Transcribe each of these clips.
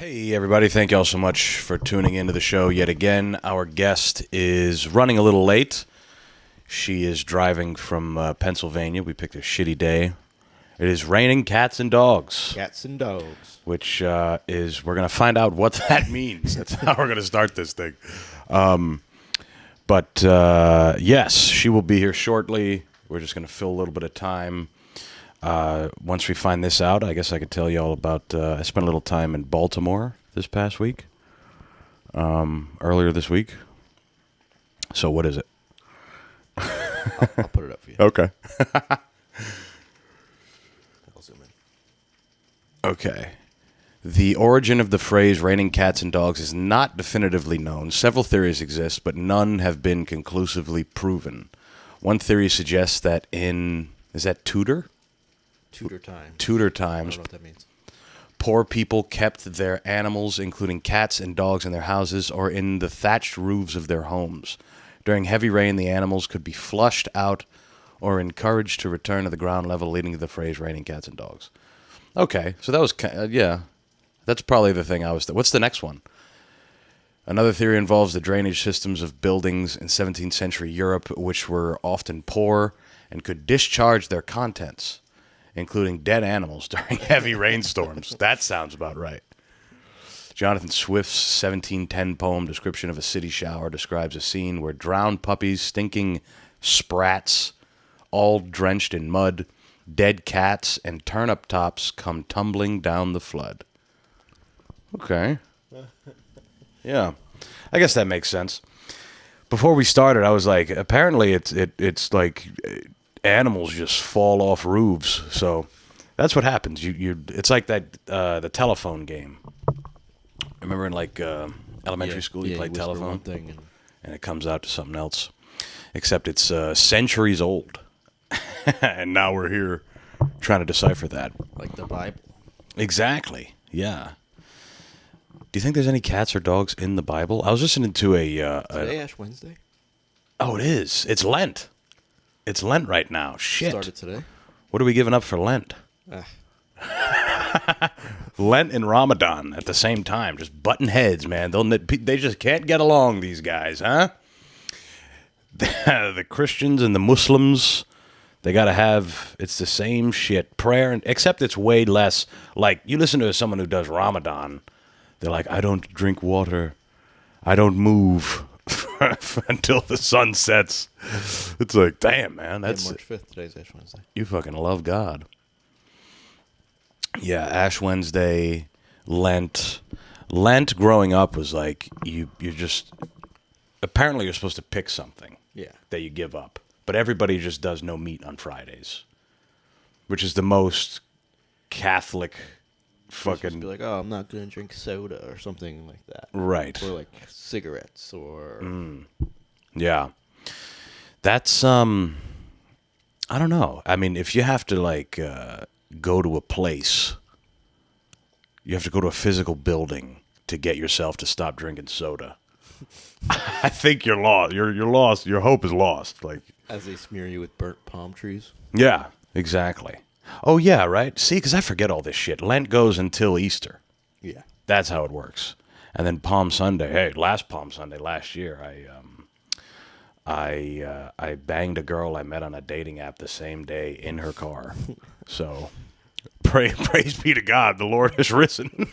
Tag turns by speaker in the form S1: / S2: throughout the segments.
S1: Hey, everybody. Thank you all so much for tuning into the show yet again. Our guest is running a little late. She is driving from Pennsylvania. We picked a shitty day. It is raining cats and dogs.
S2: Cats and dogs.
S1: Which is, we're going to find out what that means. That's how we're going to start this thing. But yes, she will be here shortly. We're just going to fill a little bit of time. Once we find this out, I guess I could tell you all about, I spent a little time in Baltimore this past week, earlier this week. So what is it?
S2: I'll put it up for you.
S1: Okay.
S2: I'll zoom in.
S1: Okay. The origin of the phrase raining cats and dogs is not definitively known. Several theories exist, but none have been conclusively proven. One theory suggests that is that Tudor times,
S2: I don't know what that means.
S1: poor people kept their animals, including cats and dogs, in their houses or in the thatched roofs of their homes. During heavy rain, the animals could be flushed out or encouraged to return to the ground level, leading to the phrase raining cats and dogs. Okay, so that was, yeah, that's probably the thing I was... What's the next one? Another theory involves the drainage systems of buildings in 17th century Europe, which were often poor and could discharge their contents, including dead animals during heavy rainstorms. That sounds about right. Jonathan Swift's 1710 poem description of a city shower describes a scene where drowned puppies, stinking sprats, all drenched in mud, dead cats, and turnip tops come tumbling down the flood. Okay. Yeah. I guess that makes sense. Before we started, I was like, apparently it's like animals just fall off roofs. So that's what happens. It's like that the telephone game. Remember in like elementary school, you play telephone,
S2: one thing
S1: and it comes out to something else. Except it's centuries old, and now we're here trying to decipher that.
S2: like the Bible.
S1: Exactly. Yeah. Do you think there's any cats or dogs in the Bible? I was listening to
S2: Today, Ash Wednesday.
S1: Oh, it is. It's Lent. It's Lent right now. Shit.
S2: Started today.
S1: What are we giving up for Lent? Lent and Ramadan at the same time, just button heads, man. They just can't get along, these guys, huh? The Christians and the Muslims, they got to have, it's the same shit. Prayer, except it's way less. Like, you listen to someone who does Ramadan, they're like, I don't drink water. I don't move until the sun sets. It's like, damn, man. That's
S2: March 5th. Today's Ash Wednesday.
S1: You fucking love God. Yeah, Ash Wednesday, Lent. Lent growing up was like, you just, apparently you're supposed to pick something that you give up. But everybody just does no meat on Fridays, which is the most Catholic fucking...
S2: Be like, oh, I'm not going to drink soda or something like that.
S1: Right.
S2: Or like cigarettes or...
S1: Yeah. That's, I don't know. I mean, if you have to like go to a place, you have to go to a physical building to get yourself to stop drinking soda. I think you're lost. You're lost. Your hope is lost. Like,
S2: as they smear you with burnt palm trees.
S1: Yeah, exactly. Oh, yeah, right? See, because I forget all this shit. Lent goes until Easter.
S2: Yeah.
S1: That's how it works. And then Palm Sunday. Hey, last Palm Sunday, last year, I banged a girl I met on a dating app the same day in her car. So, praise be to God, the Lord has risen.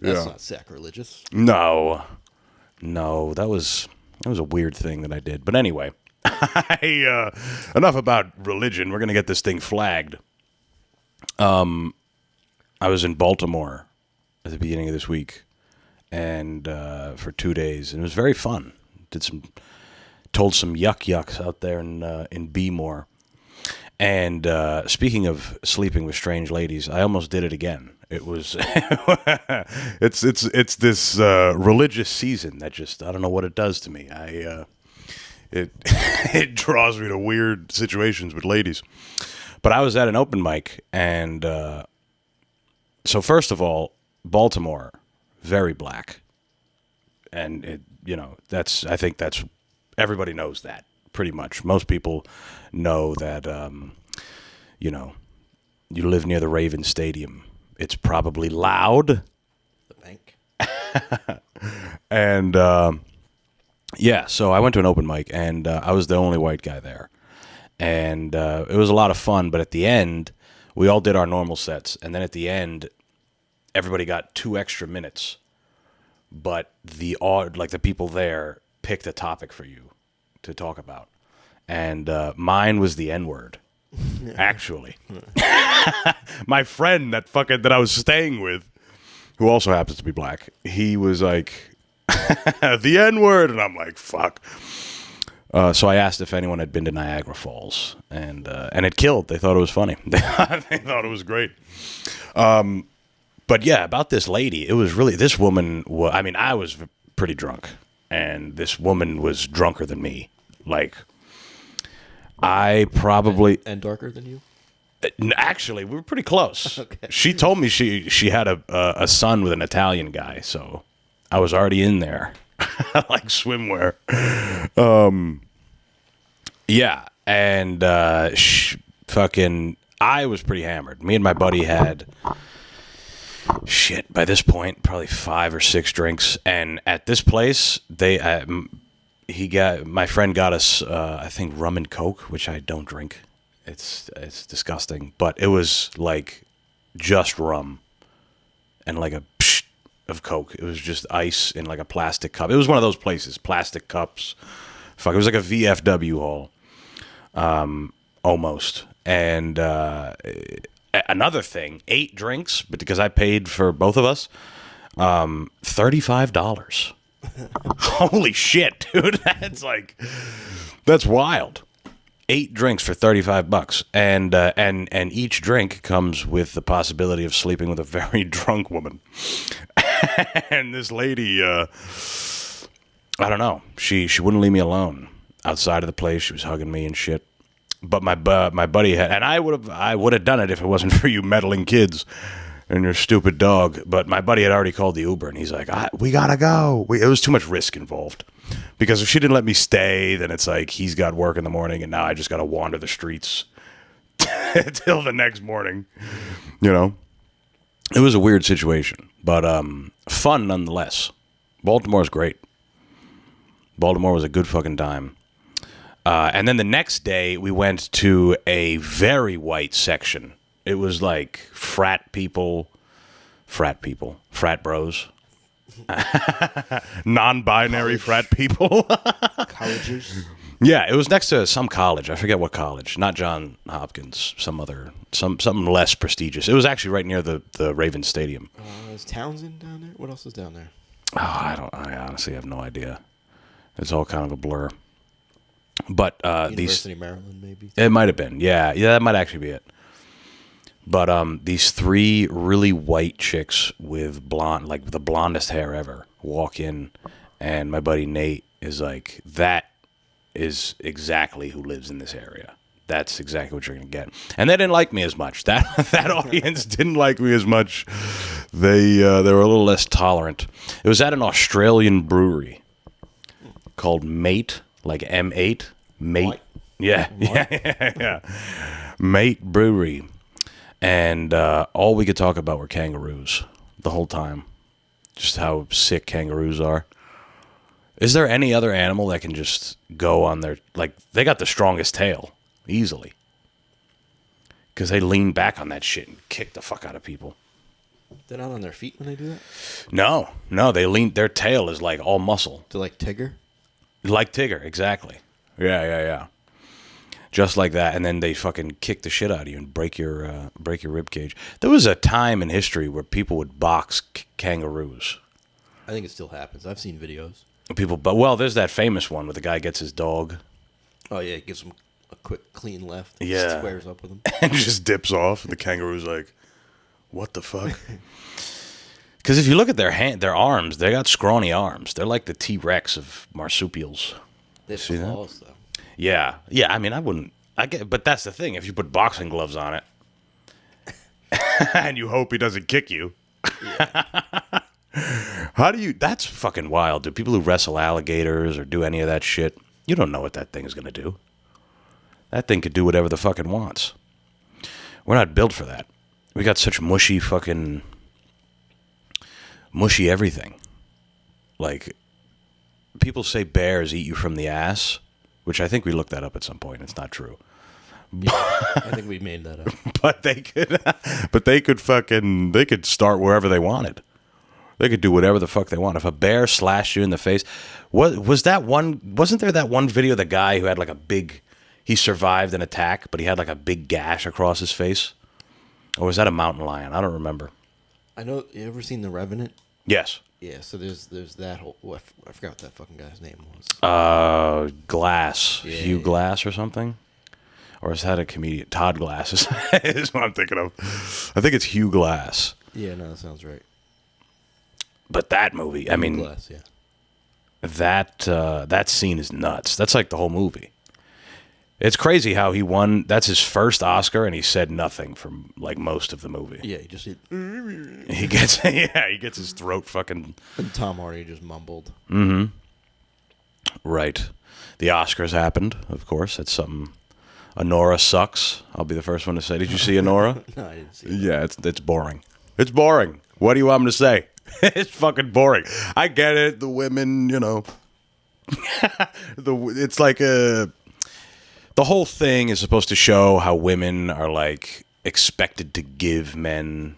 S2: That's not sacrilegious.
S1: No, that was a weird thing that I did. But anyway, enough about religion. We're gonna get this thing flagged. I was in Baltimore at the beginning of this week, and for 2 days, and it was very fun. Told some yucks out there in Bmore. And speaking of sleeping with strange ladies, I almost did it again. It was it's this religious season that just, I don't know what it does to me. It draws me to weird situations with ladies. But I was at an open mic, and so first of all, Baltimore, very black, and I think that's everybody knows that. Pretty much. Most people know that, you live near the Ravens Stadium It's probably loud.
S2: The bank.
S1: And yeah, so I went to an open mic, and I was the only white guy there. And it was a lot of fun, but at the end, we all did our normal sets. And then at the end, everybody got 2 extra minutes. But the people there picked a topic for you to talk about. And mine was the N-word, actually. My friend that I was staying with, who also happens to be black, he was like, the N-word, and I'm like, fuck. So I asked if anyone had been to Niagara Falls, and it killed. They thought it was funny. They thought it was great. But yeah, about this lady, it was really, this woman, I was pretty drunk, and this woman was drunker than me. Like, I probably...
S2: And darker than you?
S1: Actually, we were pretty close.
S2: Okay.
S1: She told me she had a son with an Italian guy, so I was already in there, like swimwear. Yeah, and I was pretty hammered. Me and my buddy had, by this point, probably 5 or 6 drinks, and at this place, my friend got us, I think, rum and Coke, which I don't drink. It's disgusting, but it was like just rum and like a psh of Coke. It was just ice in like a plastic cup. It was one of those places, plastic cups. Fuck, it was like a VFW hall, almost. And another thing, 8 drinks, but because I paid for both of us, $35. Holy shit, dude! That's wild. 8 drinks for $35, and each drink comes with the possibility of sleeping with a very drunk woman. And this lady, I don't know, she wouldn't leave me alone outside of the place. She was hugging me and shit. But my buddy had, and I would have done it if it wasn't for you meddling kids and your stupid dog. But my buddy had already called the Uber, and he's like, we gotta go. It was too much risk involved. Because if she didn't let me stay, then it's like he's got work in the morning, and now I just got to wander the streets till the next morning. You know? It was a weird situation, but fun nonetheless. Baltimore's great. Baltimore was a good fucking time. And then the next day, we went to a very white section. It was like frat bros. Non-binary frat people.
S2: Colleges?
S1: Yeah, it was next to some college. I forget what college. Not John Hopkins. Something less prestigious. It was actually right near the Ravens Stadium.
S2: Is Townsend down there? What else is down there?
S1: Oh, I honestly have no idea. It's all kind of a blur. But
S2: University of Maryland, maybe.
S1: It might have been. Yeah, that might actually be it. But these 3 really white chicks with blonde, like the blondest hair ever, walk in, and my buddy Nate is like, that is exactly who lives in this area. That's exactly what you're going to get. And they didn't like me as much. That audience didn't like me as much. They were a little less tolerant. It was at an Australian brewery called Mate, like M8. Mate.
S2: What?
S1: Yeah. Mate Brewery. And all we could talk about were kangaroos the whole time. Just how sick kangaroos are. Is there any other animal that can just go on their... Like, they got the strongest tail, easily. Because they lean back on that shit and kick the fuck out of people.
S2: They're not on their feet when they do that?
S1: No, they lean... Their tail is like all muscle.
S2: They're like Tigger?
S1: Like Tigger, exactly. Yeah. Just like that, and then they fucking kick the shit out of you and break your rib cage. There was a time in history where people would box kangaroos.
S2: I think it still happens. I've seen videos.
S1: There's that famous one where the guy gets his dog.
S2: Oh yeah, he gives him a quick clean left.
S1: Yeah,
S2: Squares up with him
S1: and just dips off. The kangaroo's like, "What the fuck?" Because if you look at their arms, they got scrawny arms. They're like the T-Rex of marsupials.
S2: They have
S1: See that?
S2: claws though.
S1: Yeah. I mean, but that's the thing. If you put boxing gloves on it, and you hope he doesn't kick you. Yeah. That's fucking wild, dude. People who wrestle alligators or do any of that shit, you don't know what that thing is going to do. That thing could do whatever the fuck it wants. We're not built for that. We got such mushy everything. Like, people say bears eat you from the ass, which I think we looked that up at some point. It's not true.
S2: Yeah, I think we made that up.
S1: But they could start wherever they wanted. They could do whatever the fuck they want. If a bear slashed you in the face, wasn't there that one video, the guy who had like he survived an attack, but he had like a big gash across his face? Or was that a mountain lion? I don't remember.
S2: I know. You ever seen The Revenant?
S1: Yes.
S2: Yeah. So there's that whole. I forgot what that fucking guy's name was.
S1: Glass.
S2: Yeah,
S1: Hugh
S2: yeah.
S1: Glass or something? Or is that a comedian? Todd Glass is what I'm thinking of. I think it's Hugh Glass.
S2: Yeah. No, that sounds right.
S1: But that movie, I mean,
S2: Glass, yeah.
S1: that scene is nuts. That's like the whole movie. It's crazy how he won. That's his first Oscar, and he said nothing for like most of the movie.
S2: Yeah, he just did.
S1: He gets his throat fucking.
S2: And Tom Hardy just mumbled.
S1: Right. The Oscars happened, of course. That's something. Honora sucks. I'll be the first one to say. Did you see Honora?
S2: No, I didn't see it.
S1: Yeah, it's boring. It's boring. What do you want me to say? It's fucking boring. I get it. The women, you know. It's like the whole thing is supposed to show how women are like expected to give men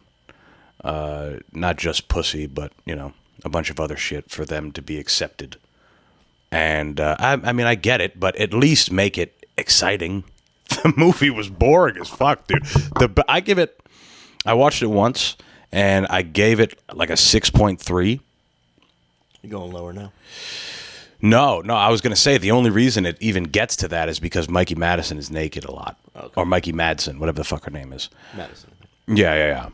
S1: not just pussy, but you know, a bunch of other shit for them to be accepted. And I mean, I get it, but at least make it exciting. The movie was boring as fuck, dude. I watched it once, and I gave it like a 6.3.
S2: You going lower now?
S1: No, I was going to say the only reason it even gets to that is because Mikey Madison is naked a lot.
S2: Okay.
S1: Or Mikey Madsen, whatever the fuck her name is.
S2: Madison.
S1: Yeah.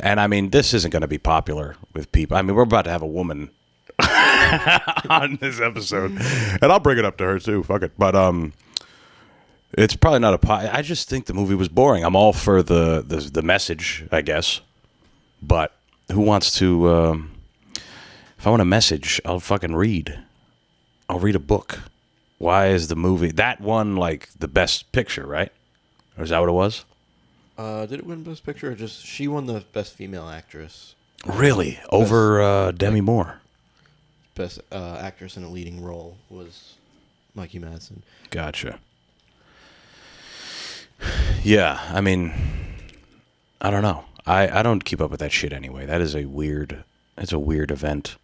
S1: And I mean, this isn't going to be popular with people. I mean, we're about to have a woman on this episode, and I'll bring it up to her too. Fuck it. But it's probably not I just think the movie was boring. I'm all for the message, I guess. But who wants to? If I want a message, I'll fucking read. I'll read a book. Why is the movie that one like the best picture, right? Or is that what it was?
S2: Did it win Best Picture or just she won the Best Female Actress?
S1: Really? Over Demi Moore?
S2: Best Actress in a Leading Role was Mikey Madsen.
S1: Gotcha. Yeah, I mean, I don't know. I don't keep up with that shit anyway. That is it's a weird event.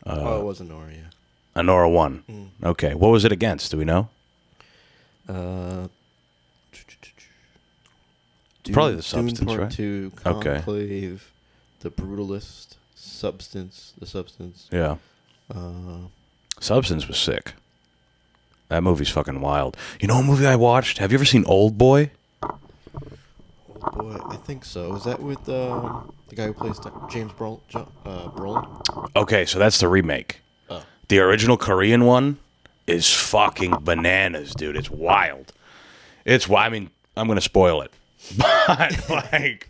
S2: It was Honora, yeah.
S1: Honora won. Okay. What was it against? Do we know? Probably The Substance,
S2: Dune Part
S1: right?
S2: 2,
S1: Okay.
S2: Conclave, The Brutalist, The Substance.
S1: Yeah. Substance was sick. That movie's fucking wild. You know a movie I watched? Have you ever seen Old Boy?
S2: Old Boy, I think so. Is that with the guy who plays James Brolin?
S1: Okay, so that's the remake.
S2: Oh.
S1: The original Korean one is fucking bananas, dude. It's wild. I mean, I'm going to spoil it. But, like,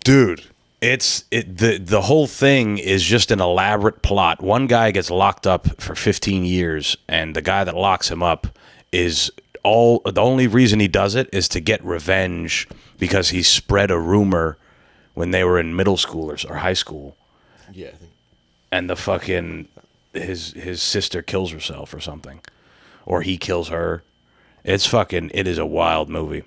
S1: dude, the whole thing is just an elaborate plot. One guy gets locked up for 15 years, and the guy that locks him up is the only reason he does it is to get revenge because he spread a rumor when they were in middle school or high school.
S2: Yeah, I think.
S1: And the fucking his sister kills herself or something, or he kills her. It is a wild movie.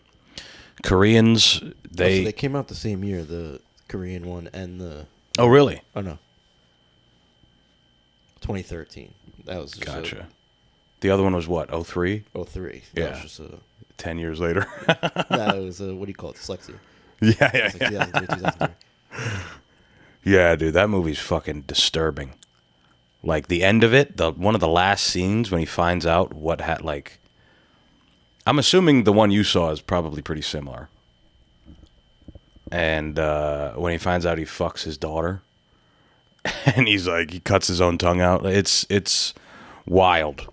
S1: Koreans,
S2: So they came out the same year, the Korean one and the...
S1: Oh, really?
S2: Oh, no. 2013. That was just
S1: Gotcha. The other one was what, 03?
S2: 03.
S1: Yeah.
S2: That was just
S1: 10 years later.
S2: that was what do you call it? Dyslexia.
S1: Yeah.
S2: It was like 2003, 2003.
S1: Yeah, dude, that movie's fucking disturbing. Like, the end of it, one of the last scenes when he finds out like... I'm assuming the one you saw is probably pretty similar. And when he finds out he fucks his daughter, and he's like, he cuts his own tongue out. It's wild.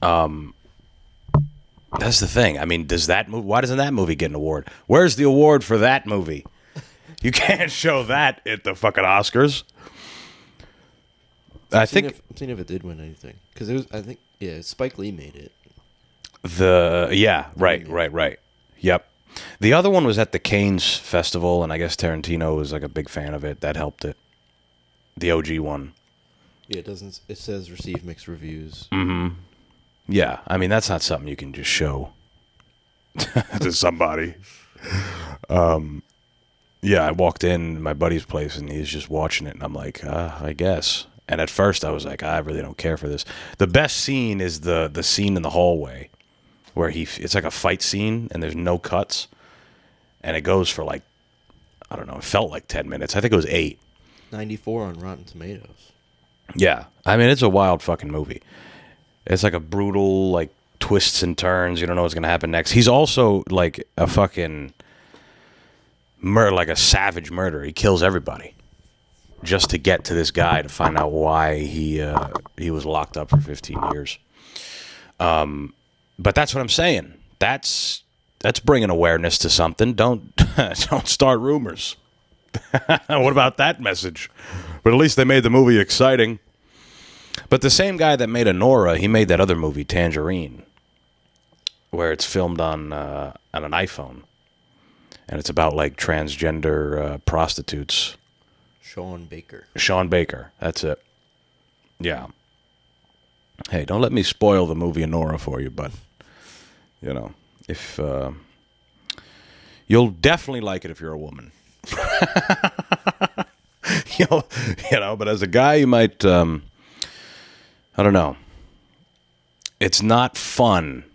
S1: That's the thing. I mean, why doesn't that movie get an award? Where's the award for that movie? You can't show that at the fucking Oscars. I'm seeing
S2: if it did win anything. Because it was, I think, Spike Lee made it.
S1: Right. Yep. The other one was at the Cannes Festival, and I guess Tarantino was like a big fan of it. That helped it. The OG one.
S2: Yeah, it doesn't. It says received mixed reviews.
S1: Yeah, I mean that's not something you can just show to somebody. Yeah, I walked in my buddy's place and he's just watching it, and I'm like, I guess. And at first I was like, I really don't care for this. The best scene is the scene in the hallway where it's like a fight scene and there's no cuts, and it goes for like, I don't know, it felt like 10 minutes. I think it was 8.
S2: 94 on Rotten Tomatoes.
S1: Yeah, I mean it's a wild fucking movie. It's like a brutal, like twists and turns. You don't know what's gonna happen next. He's also like a fucking like a savage murderer. He kills everybody just to get to this guy to find out why he was locked up for 15 years. But that's what I'm saying. That's bringing awareness to something. Don't start rumors. What about that message? But at least they made the movie exciting. But the same guy that made Anora, he made that other movie, Tangerine, where it's filmed on an iPhone. And it's about like transgender prostitutes.
S2: Sean Baker.
S1: Sean Baker, that's it. Yeah. Hey, don't let me spoil the movie Anora for you, but you know, if you'll definitely like it if you're a woman. you know, but as a guy, you might. I don't know. It's not fun.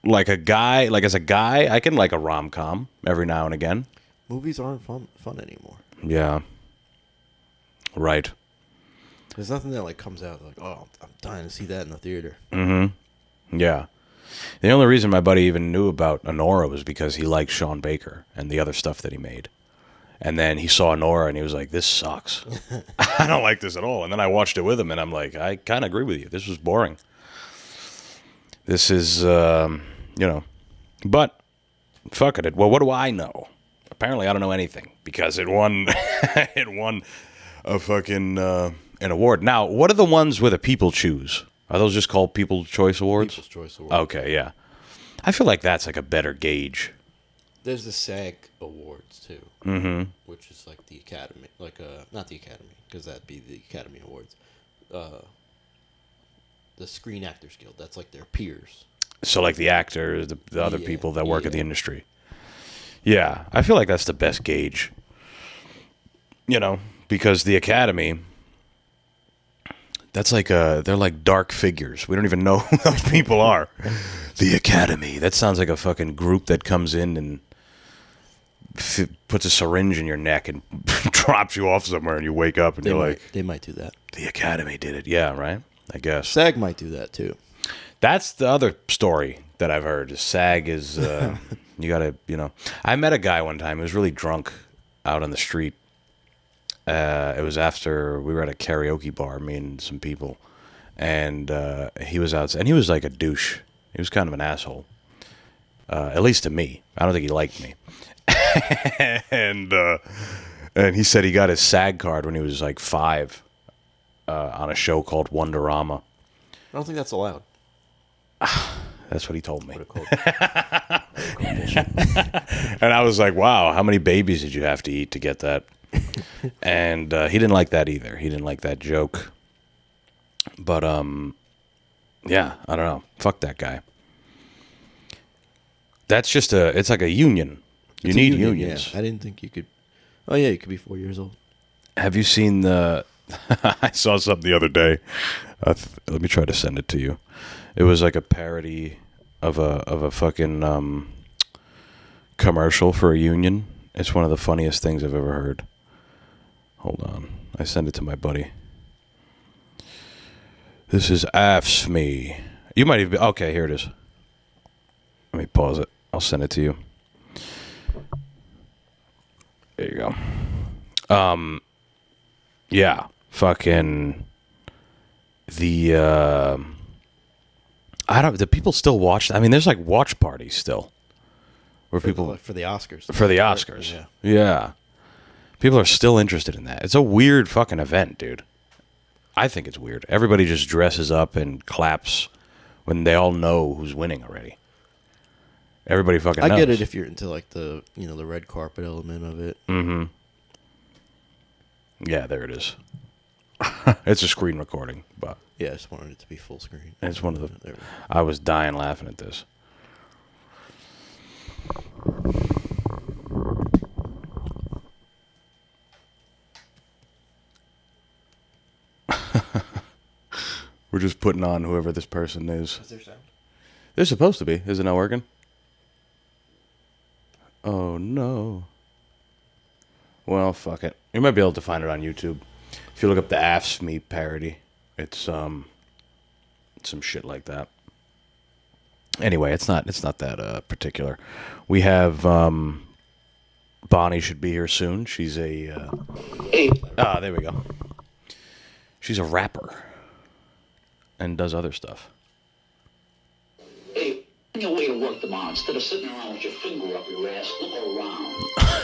S1: Like as a guy, I can like a rom-com every now and again.
S2: Movies aren't fun anymore.
S1: Yeah. Right.
S2: There's nothing that like comes out like, oh, I'm dying to see that in the theater.
S1: Mm-hmm. Yeah. The only reason my buddy even knew about Anora was because he liked Sean Baker and the other stuff that he made. And then he saw Anora and he was like, this sucks. I don't like this at all. And then I watched it with him and I'm like, I kind of agree with you. This was boring. This is, but fuck it. Well, what do I know? Apparently I don't know anything because it won, it won a fucking, an award. Now, what are the ones where the people choose? Are those just called People's Choice Awards?
S2: People's Choice Awards.
S1: Okay, yeah. I feel like that's like a better gauge.
S2: There's the SAG Awards too, which is like the Academy, not the Academy because that'd be the Academy Awards. The Screen Actors Guild. That's like their peers.
S1: So like the actors, the other people that work in the industry. Yeah, I feel like that's the best gauge. You know, because the Academy, that's like they're like dark figures. We don't even know who those people are. The Academy. That sounds like a fucking group that comes in and puts a syringe in your neck and drops you off somewhere and you wake up and
S2: they might do that.
S1: The Academy did it. Yeah, right? I guess.
S2: SAG might do that too.
S1: That's the other story that I've heard. Is SAG is, you gotta, I met a guy one time who was really drunk out on the street. It was after we were at a karaoke bar, me and some people, and he was out, and he was like a douche. He was kind of an asshole, at least to me. I don't think he liked me. and he said he got his SAG card when he was like 5 on a show called Wonderama.
S2: I don't think that's allowed.
S1: That's what he told me. And I was like, wow, how many babies did you have to eat to get that? And he didn't like that either. He didn't like that joke. But, yeah, I don't know. Fuck that guy. That's just it's like a union. You need unions.
S2: Yeah. I didn't think you could. Oh, yeah, you could be 4 years old.
S1: Have you seen the... I saw something the other day. Let me try to send it to you. It was like a parody of a fucking commercial for a union. It's one of the funniest things I've ever heard. Hold on. I sent it to my buddy. This is AFSME. You might even... Okay, here it is. Let me pause it. I'll send it to you. There you go. Yeah. Fucking... Do people still watch? I mean, there's like watch parties still. Where people...
S2: For the Oscars.
S1: For the Oscars. Yeah. People are still interested in that. It's a weird fucking event, dude. I think it's weird. Everybody just dresses up and claps when they all know who's winning already. Everybody fucking
S2: I
S1: knows.
S2: get it if you're into like the the red carpet element of it.
S1: Mm-hmm. Yeah, there it is. It's a screen recording, but
S2: Yeah, I just wanted it to be full screen.
S1: it's one of the.
S2: There we go.
S1: I was dying laughing at this. We're just putting on whoever this person is.
S2: Is there sound?
S1: They're supposed to be. Is it not working? Oh, no. Well, fuck it. You might be able to find it on YouTube. If you look up the AFS Me parody, it's some shit like that. Anyway, it's not that particular. We have Bonnie should be here soon. She's a there we go. She's a rapper and does other stuff.
S3: Hey, find your way to work tomorrow. Instead of sitting around with your finger up your ass, look around.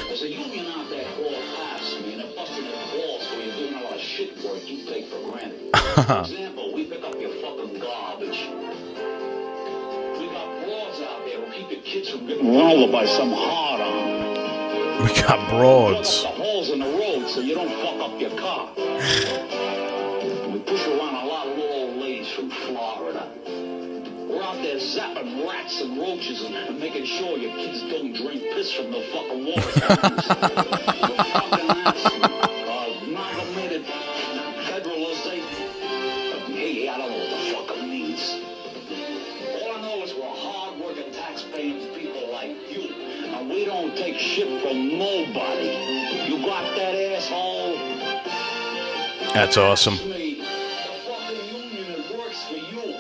S3: There's a union out there called O.A.O.S, and they're busting their balls for you doing a lot of shit work you take for granted. For example, we pick up your fucking garbage. We got broads out there who keep your kids from getting run over by some hard-on.
S1: We got broads.
S3: Plug up the holes in the road so you don't fuck up your car. We push around a lot of little old ladies from Florida. We're out there zapping rats and roaches and making sure your kids don't drink piss from the fucking water fountains. We're fucking amalgamated federalists, hey, I don't know what the fuck it means. All I know is we're hard-working, tax-paying people like you, and we don't take shit from nobody. You got that, asshole?
S1: That's awesome.
S3: The fucking union works for you.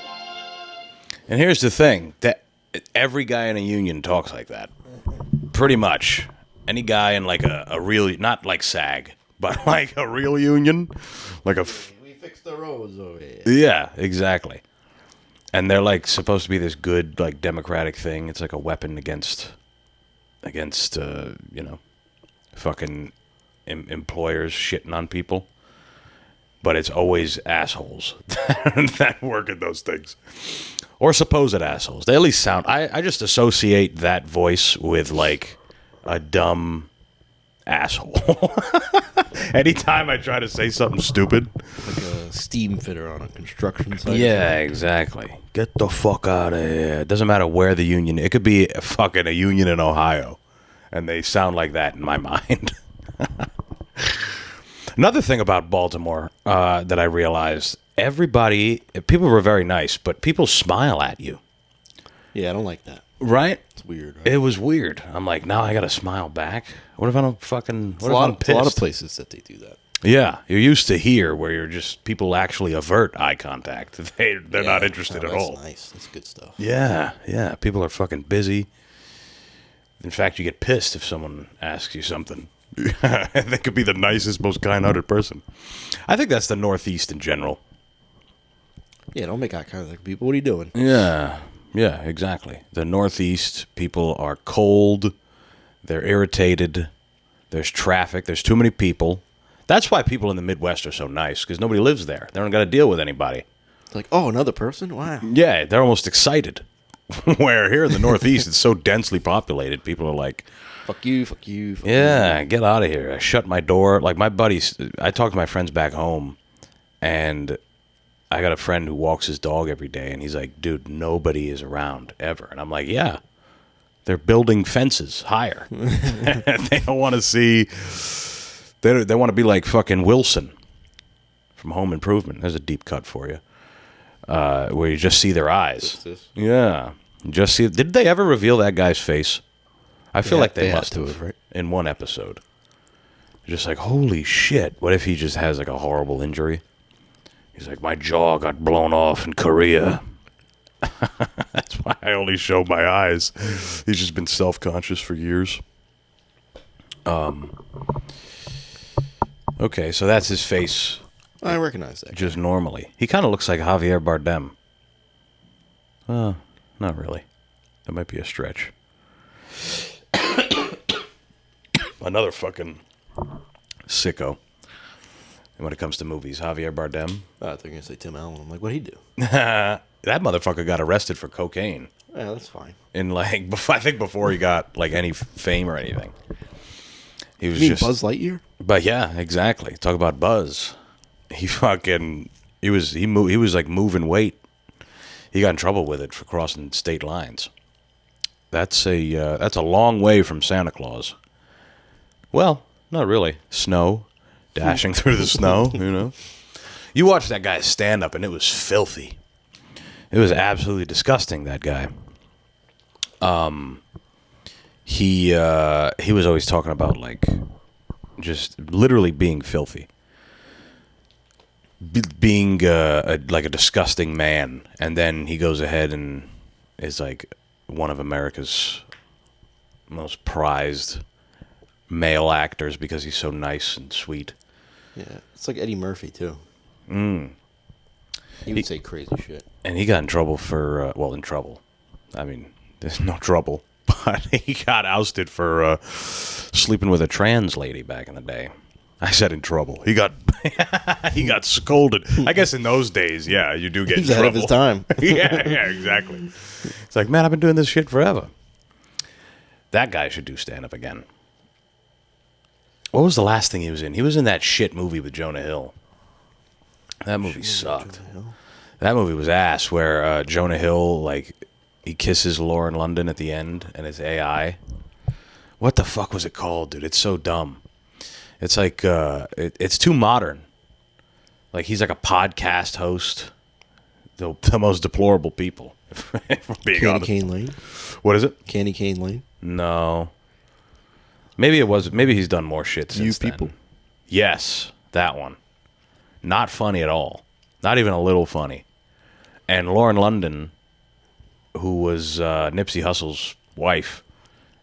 S1: And here's the thing, that every guy in a union talks like that. Pretty much. Any guy in like a real, not like SAG, but like a real union. Like a...
S2: We fixed the roads over here.
S1: Yeah, exactly. And they're like supposed to be this good, like, democratic thing. It's like a weapon against fucking employers shitting on people. But it's always assholes that work at those things. Or supposed assholes. They at least sound... I just associate that voice with, like, a dumb asshole. Anytime I try to say something stupid.
S2: Like a steam fitter on a construction site.
S1: Yeah, exactly. Get the fuck out of here. It doesn't matter where the union... It could be a union in Ohio. And they sound like that in my mind. Another thing about Baltimore that I realized, people were very nice, but people smile at you.
S2: Yeah, I don't like that.
S1: Right?
S2: It's weird. Right?
S1: It was weird. I'm like, now I got to smile back? What if I don't fucking...
S2: It's a lot of places that they do that.
S1: Yeah, you're used to here where you're just... People actually avert eye contact. They're not interested at all.
S2: That's nice. That's good stuff.
S1: Yeah. People are fucking busy. In fact, you get pissed if someone asks you something. They could be the nicest, most kind-hearted person. I think that's the Northeast in general.
S2: Yeah, don't make eye contact with people. What are you doing?
S1: Yeah, exactly. The Northeast, people are cold. They're irritated. There's traffic. There's too many people. That's why people in the Midwest are so nice, because nobody lives there. They don't got to deal with anybody.
S2: It's like, oh, another person? Wow.
S1: Yeah, they're almost excited. Where here in the Northeast, it's so densely populated, people are like...
S2: Fuck you, fuck you, fuck
S1: Yeah, get out of here. I shut my door. Like, my buddies, I talk to my friends back home, and I got a friend who walks his dog every day, and he's like, dude, nobody is around ever. And I'm like, yeah, they're building fences higher. They don't want to see, they want to be like fucking Wilson from Home Improvement. There's a deep cut for you, where you just see their eyes. Yeah. Just see, did they ever reveal that guy's face? I feel like they must have,
S2: right?
S1: In one episode. Just like, holy shit, what if he just has like a horrible injury? He's like, my jaw got blown off in Korea. That's why I only show my eyes. He's just been self-conscious for years. Okay, so that's his face.
S2: I recognize that.
S1: Just normally. He kind of looks like Javier Bardem. Not really. That might be a stretch. Another fucking sicko. And when it comes to movies, Javier Bardem.
S2: I thought you were going to say Tim Allen. I'm like, what'd he do?
S1: That motherfucker got arrested for cocaine.
S2: Yeah, that's fine.
S1: In like, I think before he got like any fame or anything, he was
S2: You mean
S1: just
S2: Buzz Lightyear?
S1: But yeah, exactly. Talk about Buzz. He was like moving weight. He got in trouble with it for crossing state lines. That's a long way from Santa Claus. Well, not really. Snow, dashing through the snow. You watch that guy's stand up, and it was filthy. It was absolutely disgusting. That guy. He was always talking about like just literally being filthy. Being like a disgusting man, and then he goes ahead and is like one of America's most prized male actors because he's so nice and sweet.
S2: Yeah, it's like Eddie Murphy too. He would say crazy shit.
S1: And he got in trouble for in trouble. I mean, there's no trouble, but he got ousted for sleeping with a trans lady back in the day. I said in trouble. He got he got scolded. I guess in those days, yeah, you do get in
S2: He's ahead of
S1: trouble.
S2: his time.
S1: yeah, exactly. It's like, man, I've been doing this shit forever. That guy should do stand-up again. What was the last thing he was in? He was in that shit movie with Jonah Hill. That movie sucked. That movie was ass, where Jonah Hill, like, he kisses Lauren London at the end, and it's AI. What the fuck was it called, dude? It's so dumb. It's like, it's too modern. Like, he's like a podcast host. The most deplorable people, if we're being
S2: Candy
S1: honest.
S2: Cane Lane.
S1: What is it?
S2: Candy Cane Lane.
S1: No. Maybe it was. Maybe he's done more shit since
S2: You People.
S1: then. Yes, that one. Not funny at all. Not even a little funny. And Lauren London, who was Nipsey Hussle's wife,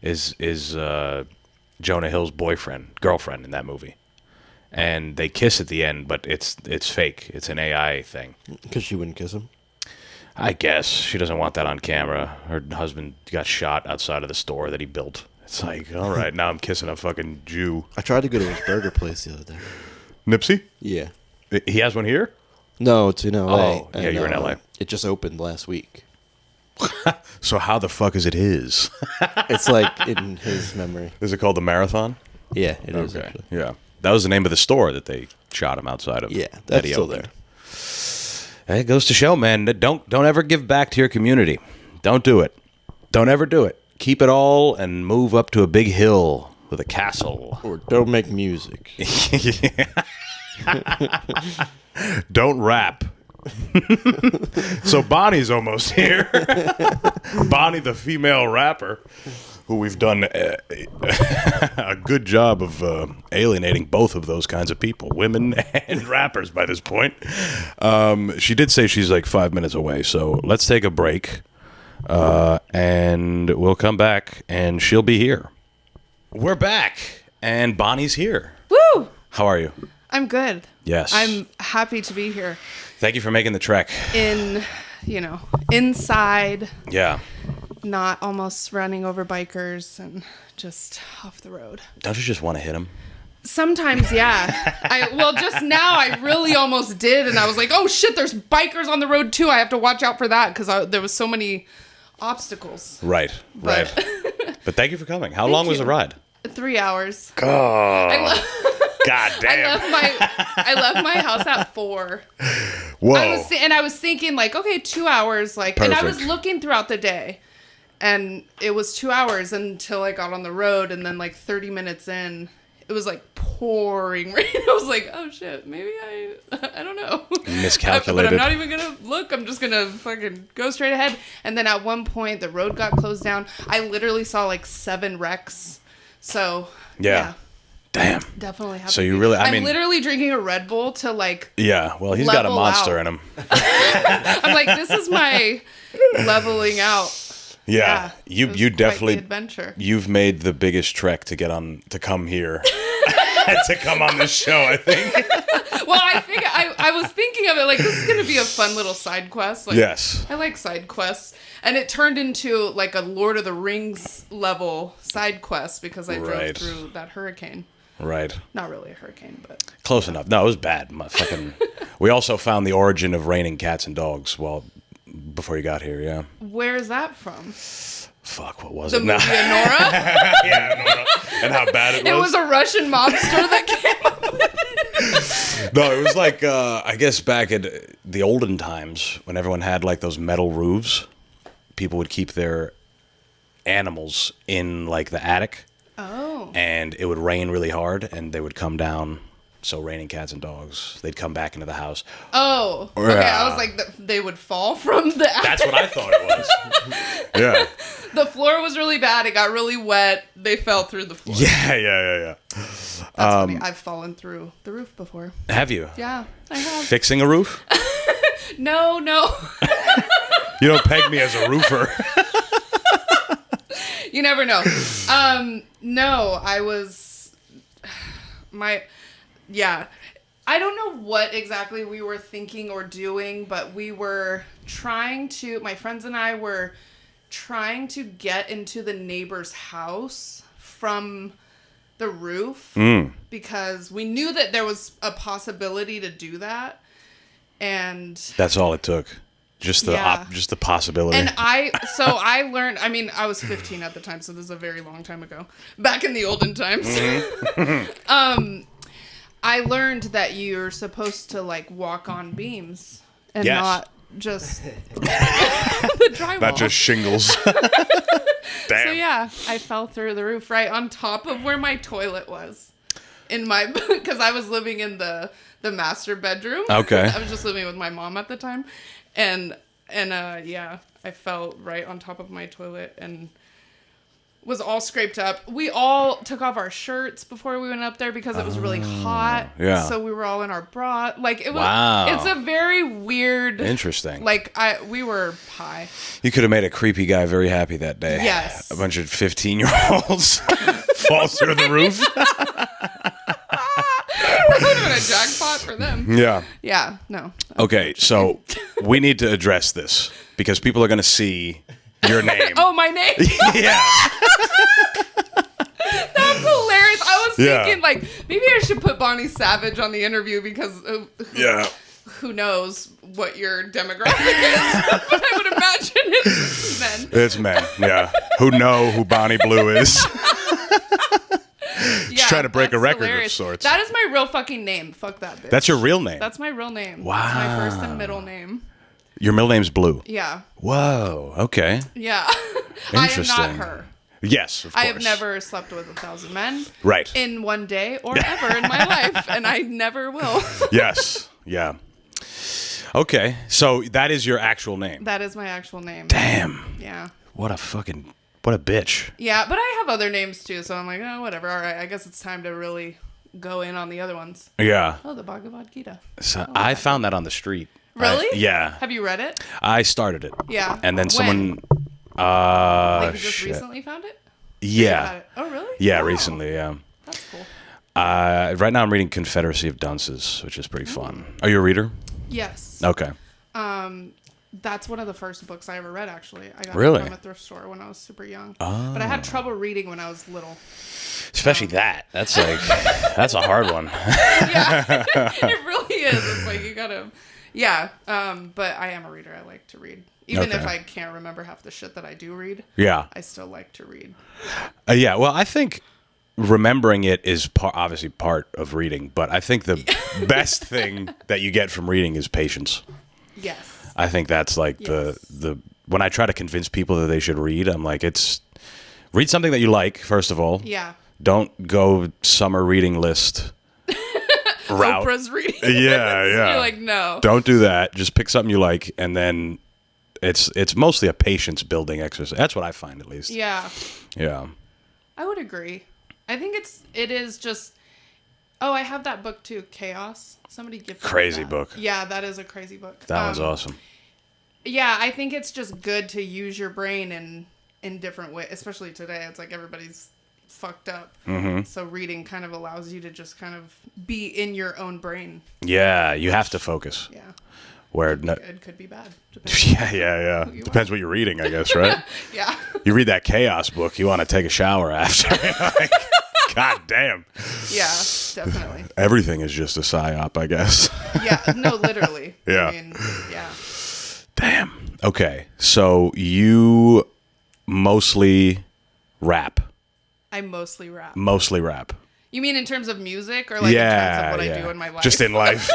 S1: is Jonah Hill's girlfriend in that movie. And they kiss at the end, but it's fake. It's an AI thing.
S2: Because she wouldn't kiss him.
S1: I guess she doesn't want that on camera. Her husband got shot outside of the store that he built. It's like, all right, now I'm kissing a fucking Jew.
S2: I tried to go to his burger place the other day.
S1: Nipsey?
S2: Yeah.
S1: He has one here?
S2: No, it's in L.A.
S1: Oh, yeah, you're in LA.
S2: It just opened last week.
S1: So how the fuck is it his?
S2: It's like in his memory.
S1: Is it called the Marathon?
S2: Yeah, it is actually.
S1: Yeah. That was the name of the store that they shot him outside of.
S2: Yeah,
S1: that
S2: that's
S1: he
S2: still
S1: opened.
S2: there.
S1: It goes to show, man, that don't ever give back to your community. Don't do it. Don't ever do it. Keep it all and move up to a big hill with a castle.
S2: Or don't make music.
S1: Don't rap. So Bonnie's almost here. Bonnie, the female rapper, who we've done a good job of alienating both of those kinds of people, women and rappers by this point. She did say she's like 5 minutes away, so let's take a break, and we'll come back, and she'll be here. We're back, and Bonnie's here.
S4: Woo!
S1: How are you?
S4: I'm good.
S1: Yes.
S4: I'm happy to be here
S1: Thank you for making the trek.
S4: inside,
S1: Yeah.
S4: not almost running over bikers and just off the road.
S1: Don't you just want to hit him?
S4: Sometimes, yeah. Just now I really almost did, and I was like, oh shit, there's bikers on the road too. I have to watch out for that because there was so many obstacles.
S1: Right.
S4: But-
S1: But thank you for coming. How long was
S4: you.
S1: the ride?
S4: 3 hours.
S1: God damn.
S4: I left my house at 4.
S1: Whoa.
S4: I was thinking like, okay, 2 hours, like, and I was
S1: Perfect.
S4: looking throughout the day, and it was 2 hours until I got on the road, and then like 30 minutes in, it was like pouring rain. I was like, oh shit, maybe I don't know.
S1: Miscalculated.
S4: But I'm not even gonna look. I'm just gonna fucking go straight ahead. And then at one point, the road got closed down. I literally saw like 7 wrecks. So
S1: Yeah. Damn.
S4: definitely happened.
S1: So you really, I mean,
S4: I'm literally drinking a Red Bull to like.
S1: yeah, well, he's got a
S4: level
S1: monster
S4: out.
S1: in him.
S4: I'm like, this is my leveling out.
S1: Yeah.
S4: it
S1: You
S4: was quite
S1: definitely,
S4: the adventure.
S1: you've made the biggest trek to come here. To come on this show, I think.
S4: Well, I was thinking of it like, this is gonna be a fun little side quest. Like,
S1: Yes.
S4: I like side quests, and it turned into like a Lord of the Rings level side quest because I drove
S1: Right.
S4: through that hurricane.
S1: Right.
S4: Not really a hurricane, but
S1: Close enough. No, it was bad. We also found the origin of raining cats and dogs before you got here, yeah.
S4: Where's that from?
S1: Fuck, what was
S4: The
S1: it?
S4: movie Nora?
S1: Yeah, Nora. And how bad it was.
S4: It was a Russian mobster that came up with it.
S1: No, it was like, I guess back in the olden times when everyone had like those metal roofs, people would keep their animals in like the attic.
S4: Oh.
S1: And it would rain really hard and they would come down. So raining cats and dogs, they'd come back into the house.
S4: Oh. Okay,
S1: Yeah.
S4: I was like, they would fall from the attic.
S1: That's what I thought it was. Yeah.
S4: The floor was really bad. It got really wet. They fell through the floor.
S1: Yeah.
S4: That's funny. I've fallen through the roof before.
S1: Have you?
S4: Yeah, I have.
S1: Fixing a roof?
S4: No.
S1: You don't peg me as a roofer.
S4: You never know. No, I was yeah. I don't know what exactly we were thinking or doing, but we were my friends and I were trying to get into the neighbor's house from the roof because we knew that there was a possibility to do that. And
S1: That's all it took. Just the possibility.
S4: And I learned, I mean, I was 15 at the time, so this is a very long time ago. Back in the olden times. I learned that you're supposed to like walk on beams and
S1: Yes.
S4: not just the drywall.
S1: Not just shingles. Damn.
S4: So yeah, I fell through the roof right on top of where my toilet was. Because I was living in the master bedroom.
S1: Okay.
S4: I was just living with my mom at the time. And yeah, I fell right on top of my toilet and was all scraped up. We all took off our shirts before we went up there because it was really hot.
S1: yeah.
S4: So we were all in our bra. Like it was.
S1: Wow.
S4: It's a very weird.
S1: Interesting.
S4: Like we were high.
S1: You could have made a creepy guy very happy that day.
S4: Yes.
S1: A bunch of 15-year-olds falls through the roof.
S4: That would have been a jackpot for them.
S1: Yeah.
S4: Yeah. No.
S1: Okay, so we need to address this because people are going to see your name.
S4: Oh, my name.
S1: Yeah.
S4: That's hilarious. I was
S1: Yeah.
S4: thinking, like, maybe I should put Bonnie Savage on the interview because
S1: Yeah.
S4: who knows what your demographic is. But I would imagine it's men.
S1: It's men, yeah. Who know who Bonnie Blue is.
S4: Yeah,
S1: trying to break a
S4: that's
S1: record of
S4: hilarious.
S1: sorts.
S4: That is my real fucking name. Fuck that bitch.
S1: That's your real name.
S4: That's my real name.
S1: Wow.
S4: That's my first and middle name.
S1: Your middle name's Blue.
S4: Yeah.
S1: Whoa, okay.
S4: Yeah. I am
S1: Interesting.
S4: not her.
S1: Yes, of course.
S4: I have never slept with 1,000 men.
S1: Right.
S4: In one day or ever in my life, and I never will.
S1: Yes, yeah. Okay, so that is your actual name.
S4: That is my actual name.
S1: Damn.
S4: Yeah.
S1: What a bitch.
S4: Yeah, but I have other names too, so I'm like, oh, whatever. All right, I guess it's time to really go in on the other ones.
S1: Yeah.
S4: Oh, the Bhagavad Gita.
S1: So I found that on the street.
S4: Really?
S1: Yeah.
S4: Have you read it?
S1: I started it.
S4: Yeah.
S1: And then
S4: When?
S1: someone
S4: Like you just
S1: shit.
S4: recently found it?
S1: Yeah.
S4: Oh, really?
S1: Yeah,
S4: Wow.
S1: recently, yeah.
S4: That's cool.
S1: Right now I'm reading Confederacy of Dunces, which is pretty fun. Are you a reader?
S4: Yes.
S1: Okay.
S4: That's one of the first books I ever read, actually. I got
S1: Really?
S4: it from a thrift store when I was super young. Oh. But I had trouble reading when I was little.
S1: Especially that. That's like, that's a hard one.
S4: Yeah, it really is. It's like you gotta, yeah. But I am a reader. I like to read, even
S1: Okay.
S4: if I can't remember half the shit that I do read.
S1: Yeah.
S4: I still like to read.
S1: Yeah. Well, I think remembering it is obviously part of reading, but I think the best thing that you get from reading is patience.
S4: Yes.
S1: I think that's like
S4: Yes.
S1: the when I try to convince people that they should read, I'm like, read something that you like, first of all.
S4: Yeah.
S1: Don't go summer reading list route.
S4: Oprah's reading.
S1: Yeah, yeah.
S4: You're like, no.
S1: Don't do that. Just pick something you like, and then it's mostly a patience building exercise. That's what I find, at least.
S4: Yeah.
S1: Yeah.
S4: I would agree. I think it is just. Oh, I have that book too, Chaos. Somebody gifted me
S1: Crazy
S4: that.
S1: book.
S4: Yeah, that is a crazy book.
S1: That one's awesome.
S4: Yeah, I think it's just good to use your brain in different ways, especially today. It's like everybody's fucked up. Mm-hmm. So reading kind of allows you to just kind of be in your own brain.
S1: Yeah, you have to focus.
S4: Yeah.
S1: Where
S4: It could be bad. depending
S1: yeah.
S4: you
S1: Depends what you're reading, I guess, right?
S4: Yeah.
S1: You read that Chaos book, you want to take a shower after. Like, God damn.
S4: Yeah, definitely.
S1: Everything is just a psyop, I guess.
S4: Yeah, no, literally.
S1: Yeah.
S4: I mean, yeah.
S1: Damn. Okay, so you mostly rap.
S4: I mostly rap.
S1: Mostly rap.
S4: You mean in terms of music or like in terms of what I do in my life?
S1: Just in life.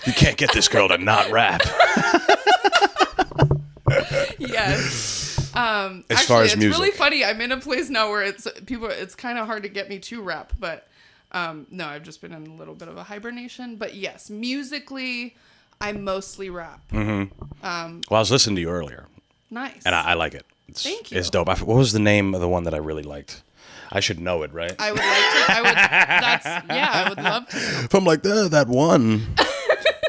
S1: You can't get this girl to not rap.
S4: Yes.
S1: As far as
S4: it's
S1: music.
S4: really funny. I'm in a place now where it's kind of hard to get me to rap, but no, I've just been in a little bit of a hibernation. But yes, musically, I mostly rap.
S1: Well, I was listening to you earlier,
S4: Nice.
S1: and I like it.
S4: Thank you.
S1: It's dope. What was the name of the one that I really liked? I should know it, right?
S4: I would like to. I would love to.
S1: If I'm like, that one.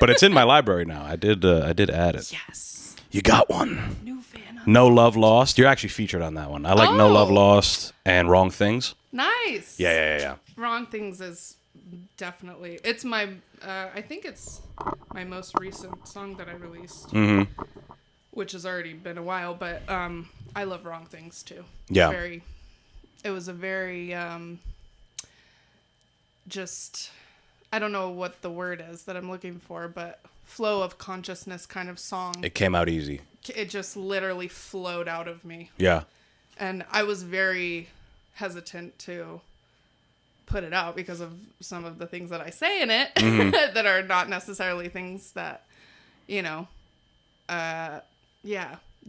S1: But it's in my library now. I did add it.
S4: Yes.
S1: You got one.
S4: New fan.
S1: No Love Lost. You're actually featured on that one. I like No Love Lost and Wrong Things.
S4: Nice.
S1: Yeah.
S4: Wrong Things is definitely. It's my. I think it's my most recent song that I released.
S1: Mm-hmm.
S4: Which has already been a while, but I love Wrong Things too.
S1: Yeah.
S4: It was a very just, I don't know what the word is that I'm looking for, but flow of consciousness kind of song.
S1: It came out easy.
S4: It just literally flowed out of me.
S1: Yeah.
S4: And I was very hesitant to put it out because of some of the things that I say in it that are not necessarily things that,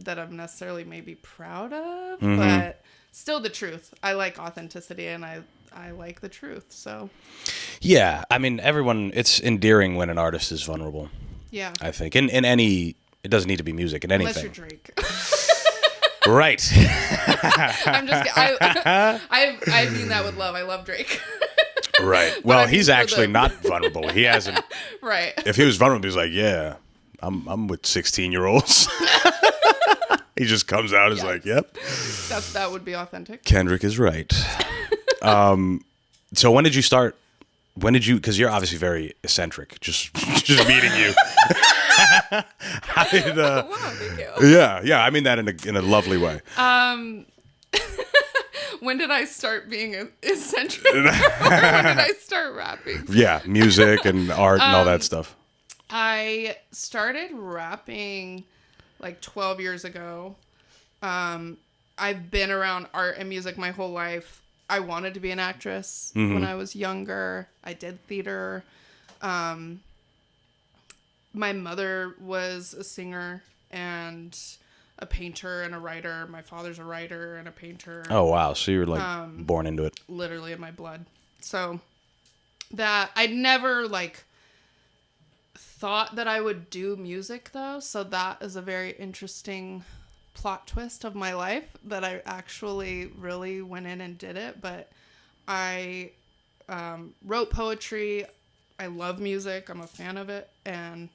S4: that I'm necessarily maybe proud of, but still the truth. I like authenticity and I like the truth. So
S1: Yeah. I mean, it's endearing when an artist is vulnerable,
S4: yeah,
S1: I think. In any, it doesn't need to be music, in anything.
S4: unless you're Drake.
S1: Right.
S4: I'm just kidding. I mean that with love. I love Drake.
S1: Right. Well,
S4: I mean,
S1: he's
S4: for
S1: actually
S4: the-
S1: not vulnerable. He hasn't.
S4: Right.
S1: If he was vulnerable, he's like, yeah, I'm with 16-year-olds. He just comes out as like, yep.
S4: That would be authentic.
S1: Kendrick is right. So when did you start? Because you're obviously very eccentric. Just meeting you. How did?
S4: Wow, thank you.
S1: Yeah. I mean that in a lovely way.
S4: When did I start being eccentric? Or when did I start rapping?
S1: Yeah, music and art and all that stuff.
S4: I started rapping like 12 years ago. I've been around art and music my whole life. I wanted to be an actress when I was younger. I did theater. My mother was a singer and a painter and a writer. My father's a writer and a painter.
S1: Oh wow! So you were like born into it.
S4: Literally in my blood. So that I never like thought that I would do music though. So that is a very interesting plot twist of my life that I actually really went in and did it. But I wrote poetry. I love music. I'm a fan of it. And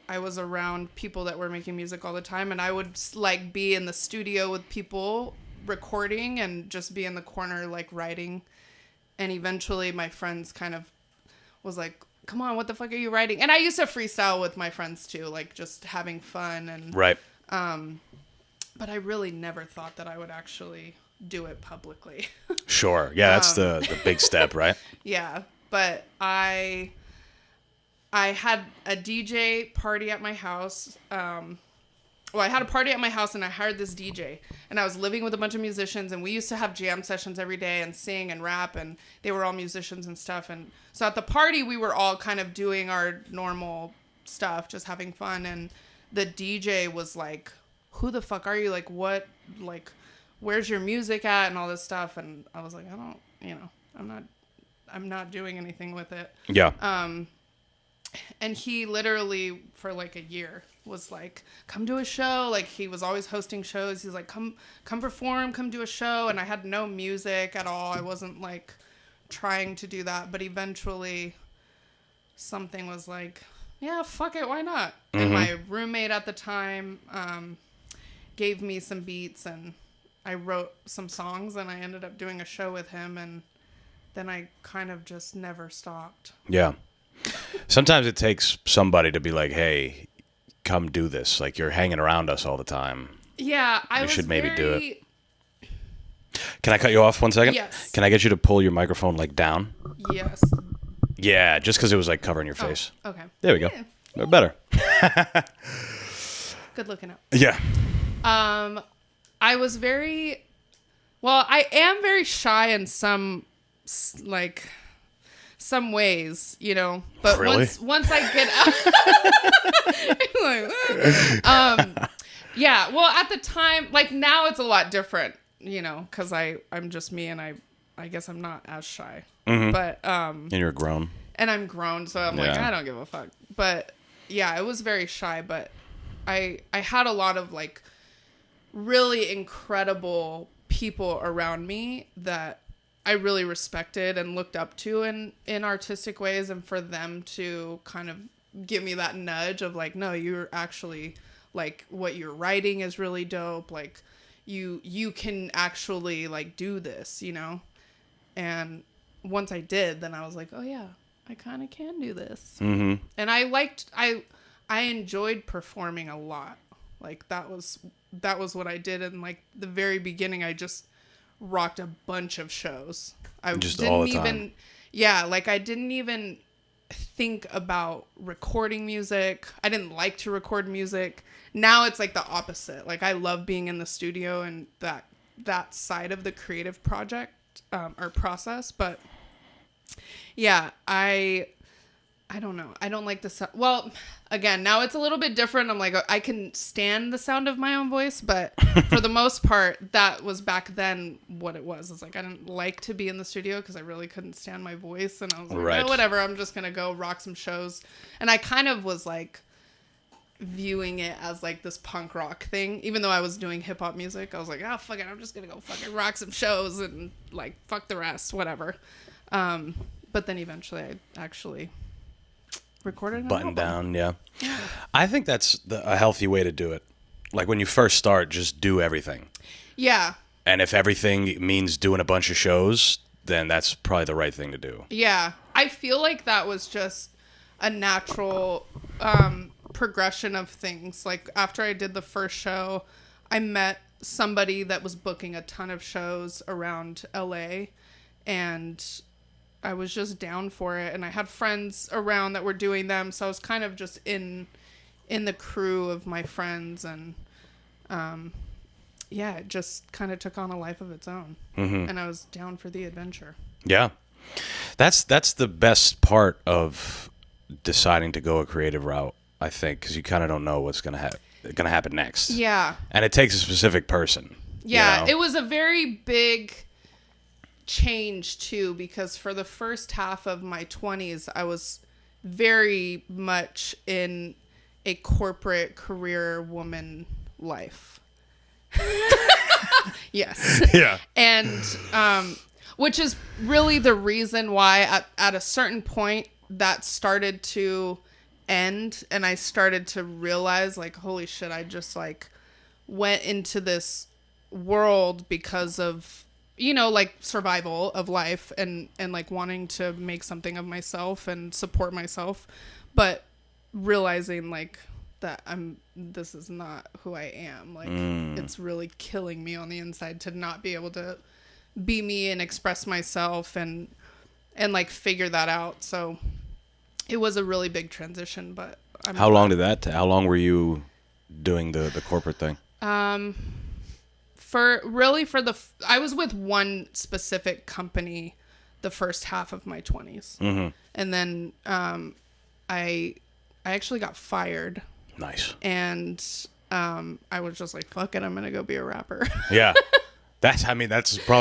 S4: I was around people that were making music all the time. And I would like be in the studio with people recording and just be in the corner like writing. And eventually my friends kind of was like, come on, what the fuck are you writing? And I used to freestyle with my friends too, like just having fun. And
S1: Right.
S4: but I really never thought that I would actually do it publicly.
S1: Sure. Yeah, that's the big step, right?
S4: Yeah, but I had a DJ party at my house. I had a party at my house and I hired this DJ. And I was living with a bunch of musicians and we used to have jam sessions every day and sing and rap and they were all musicians and stuff. And so at the party we were all kind of doing our normal stuff, just having fun. And the DJ was like, who the fuck are you? Like, what, like, where's your music at? And all this stuff. And I was like, I'm not doing anything with it.
S1: Yeah.
S4: And he literally for like a year was like, come do a show. Like he was always hosting shows. He's like, come perform, come do a show. And I had no music at all. I wasn't like trying to do that. But eventually something was like, yeah, fuck it. Why not? And my roommate at the time, gave me some beats and I wrote some songs and I ended up doing a show with him and then I kind of just never stopped.
S1: Yeah. Sometimes it takes somebody to be like, hey, come do this. Like you're hanging around us all the time.
S4: Yeah,
S1: You should maybe do it. Can I cut you off 1 second?
S4: Yes.
S1: Can I get you to pull your microphone like down?
S4: Yes.
S1: Yeah, just because it was like covering your face.
S4: Okay.
S1: There we go.
S4: Yeah.
S1: We're better.
S4: good looking out.
S1: Yeah.
S4: I was very, well, I am very shy in some ways, you know, but
S1: Really?
S4: once I get out, yeah, well, at the time, like now it's a lot different, you know, cause I'm just me and I guess I'm not as shy, but,
S1: And you're grown.
S4: and I'm grown, so I'm like,
S1: Yeah.
S4: I don't give a fuck. But yeah, I was very shy, but I had a lot of like really incredible people around me that I really respected and looked up to in artistic ways, and for them to kind of give me that nudge of like, no, you're actually like what you're writing is really dope. Like you can actually like do this, you know? And once I did, then I was like, oh yeah, I kind of can do this.
S1: Mm-hmm.
S4: And I enjoyed performing a lot. Like that was what I did in like the very beginning. I just rocked a bunch of shows. I
S1: Just
S4: didn't
S1: all the
S4: even
S1: time.
S4: yeah, like I didn't even think about recording music. I didn't like to record music. Now it's like the opposite. Like I love being in the studio and that side of the creative project or process, but yeah, I don't know. I don't like the sound. Well, again, now it's a little bit different. I'm like, I can stand the sound of my own voice, but for the most part, that was back then what it was. It's like I didn't like to be in the studio because I really couldn't stand my voice, and I was like,
S1: Right.
S4: oh, whatever. I'm just gonna go rock some shows, and I kind of was like viewing it as like this punk rock thing, even though I was doing hip hop music. I was like, oh fuck it, I'm just gonna go fucking rock some shows and like fuck the rest, whatever. But then eventually, I actually recorded an
S1: Button
S4: album.
S1: down, yeah. I think that's a healthy way to do it. Like when you first start, just do everything.
S4: Yeah,
S1: And if everything means doing a bunch of shows, then that's probably the right thing to do.
S4: yeah. I feel like that was just a natural progression of things. Like after I did the first show, I met somebody that was booking a ton of shows around LA, and I was just down for it, and I had friends around that were doing them, so I was kind of just in the crew of my friends, and yeah, it just kind of took on a life of its own, and I was down for the adventure.
S1: Yeah. That's the best part of deciding to go a creative route, I think, because you kind of don't know what's going to happen next.
S4: Yeah.
S1: And it takes a specific person.
S4: Yeah,
S1: you know?
S4: it was a very big change too, because for the first half of my 20s, I was very much in a corporate career woman life. Yes.
S1: Yeah.
S4: And which is really the reason why at a certain point that started to end, and I started to realize like, holy shit, I just like went into this world because of, you know, like survival of life and like wanting to make something of myself and support myself, but realizing like that this is not who I am. Like it's really killing me on the inside to not be able to be me and express myself and like figure that out. So it was a really big transition, but
S1: How long were you doing the corporate thing?
S4: I was with one specific company the first half of my 20s.
S1: Mm-hmm.
S4: And then I actually got fired,
S1: Nice.
S4: and I was just like, fuck it, I'm gonna go be a rapper.
S1: Yeah. That's probably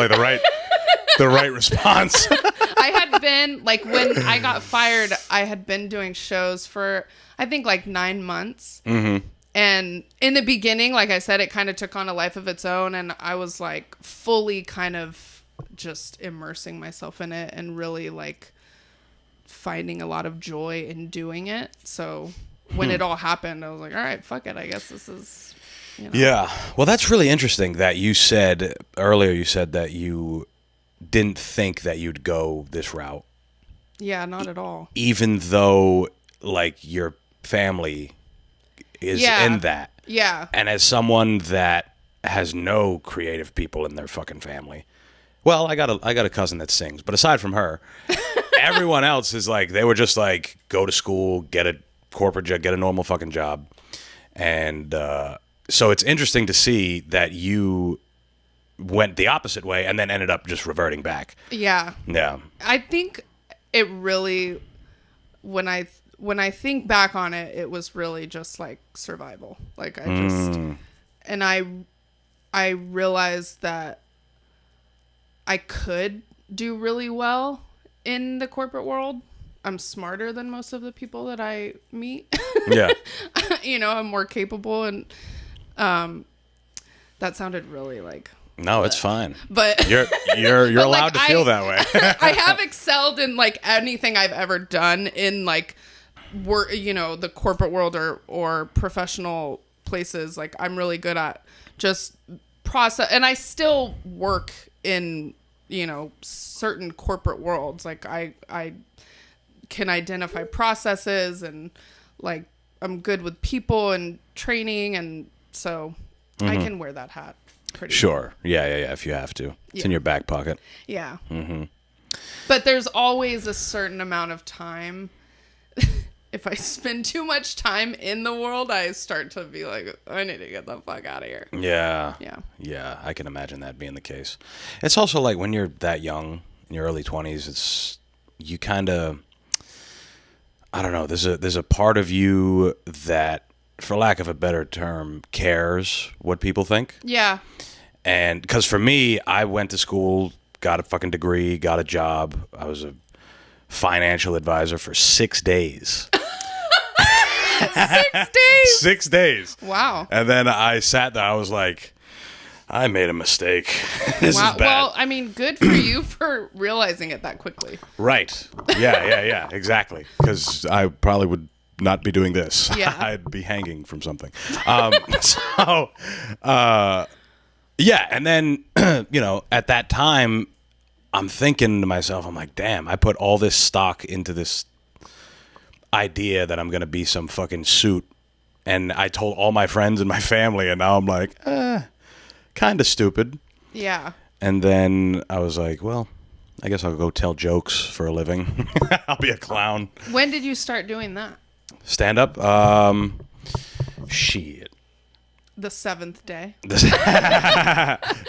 S1: the right response.
S4: I had been like, when I got fired, I had been doing shows for I think like 9 months.
S1: Mm-hmm.
S4: And in the beginning, like I said, it kind of took on a life of its own, and I was like fully kind of just immersing myself in it and really like finding a lot of joy in doing it. So when it all happened, I was like, all right, fuck it, I guess this is, you know.
S1: Yeah. Well, that's really interesting that you said earlier, that you didn't think that you'd go this route.
S4: Yeah, not at all.
S1: Even though like your family is in that.
S4: Yeah.
S1: And as someone that has no creative people in their fucking family, well, I got a cousin that sings, but aside from her, everyone else is like, they were just like, go to school, get a corporate job, get a normal fucking job. And so it's interesting to see that you went the opposite way and then ended up just reverting back.
S4: Yeah.
S1: Yeah.
S4: I think it really, when I think back on it, it was really just like survival. Like I just, and I realized that I could do really well in the corporate world. I'm smarter than most of the people that I meet.
S1: Yeah.
S4: You know, I'm more capable, and that sounded really like.
S1: No, it's fine.
S4: But
S1: You're
S4: but,
S1: allowed to feel that way.
S4: I have excelled in like anything I've ever done in like work, you know, the corporate world or professional places. Like I'm really good at just process, and I still work in, you know, certain corporate worlds. Like I can identify processes, and like I'm good with people and training, and so I can wear that hat pretty
S1: Sure. Yeah, if you have to. It's in your back pocket.
S4: yeah. But there's always a certain amount of time. If I spend too much time in the world, I start to be like, I need to get the fuck out of here.
S1: Yeah.
S4: Yeah.
S1: Yeah, I can imagine that being the case. It's also like when you're that young, in your early 20s, it's you kind of, I don't know, there's a part of you that, for lack of a better term, cares what people think.
S4: Yeah.
S1: And because for me, I went to school, got a fucking degree, got a job. I was a financial advisor for 6 days.
S4: 6 days.
S1: 6 days.
S4: Wow.
S1: And then I sat there. I was like, I made a mistake. This
S4: Wow.
S1: is bad.
S4: Well, I mean, good for you for realizing it that quickly.
S1: Right. Yeah. Exactly. Because I probably would not be doing this.
S4: Yeah.
S1: I'd be hanging from something. Yeah. And then, you know, at that time, I'm thinking to myself, I'm like, damn, I put all this stock into this idea that I'm going to be some fucking suit. And I told all my friends and my family, and now I'm like, kind of stupid.
S4: Yeah.
S1: And then I was like, well, I guess I'll go tell jokes for a living. I'll be a clown.
S4: When did you start doing that?
S1: Stand up? Shit.
S4: The 7th day.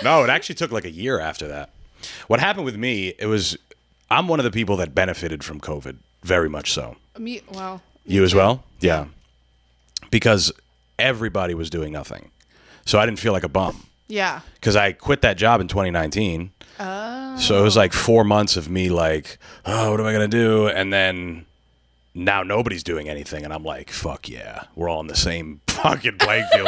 S1: No, it actually took like a year after that. What happened with me, I'm one of the people that benefited from COVID, very much so.
S4: Me, well.
S1: You as well? Yeah. Because everybody was doing nothing. So I didn't feel like a bum.
S4: Yeah.
S1: Because I quit that job in 2019. Oh. So it was like 4 months of me like, oh, what am I going to do? And then now nobody's doing anything. And I'm like, fuck yeah. We're all on the same fucking playing field.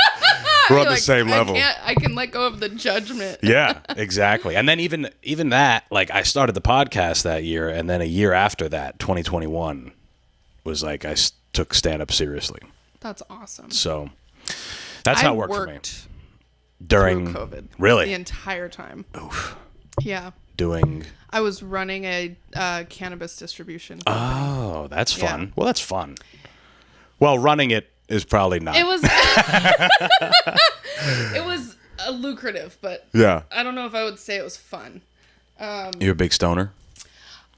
S1: We're on the same level.
S4: I can let go of the judgment.
S1: Yeah, exactly. And then even that, like I started the podcast that year. And then a year after that, 2021, was like I took stand-up seriously.
S4: That's awesome.
S1: So that's how it worked for me.
S4: During COVID.
S1: Really?
S4: The entire time.
S1: Oof.
S4: Yeah.
S1: Doing.
S4: I was running a cannabis distribution company.
S1: Oh, that's fun.
S4: Yeah.
S1: Well, that's fun. Well, running it is probably not.
S4: It was. It was lucrative, but
S1: yeah.
S4: I don't know if I would say it was fun.
S1: You're a big stoner?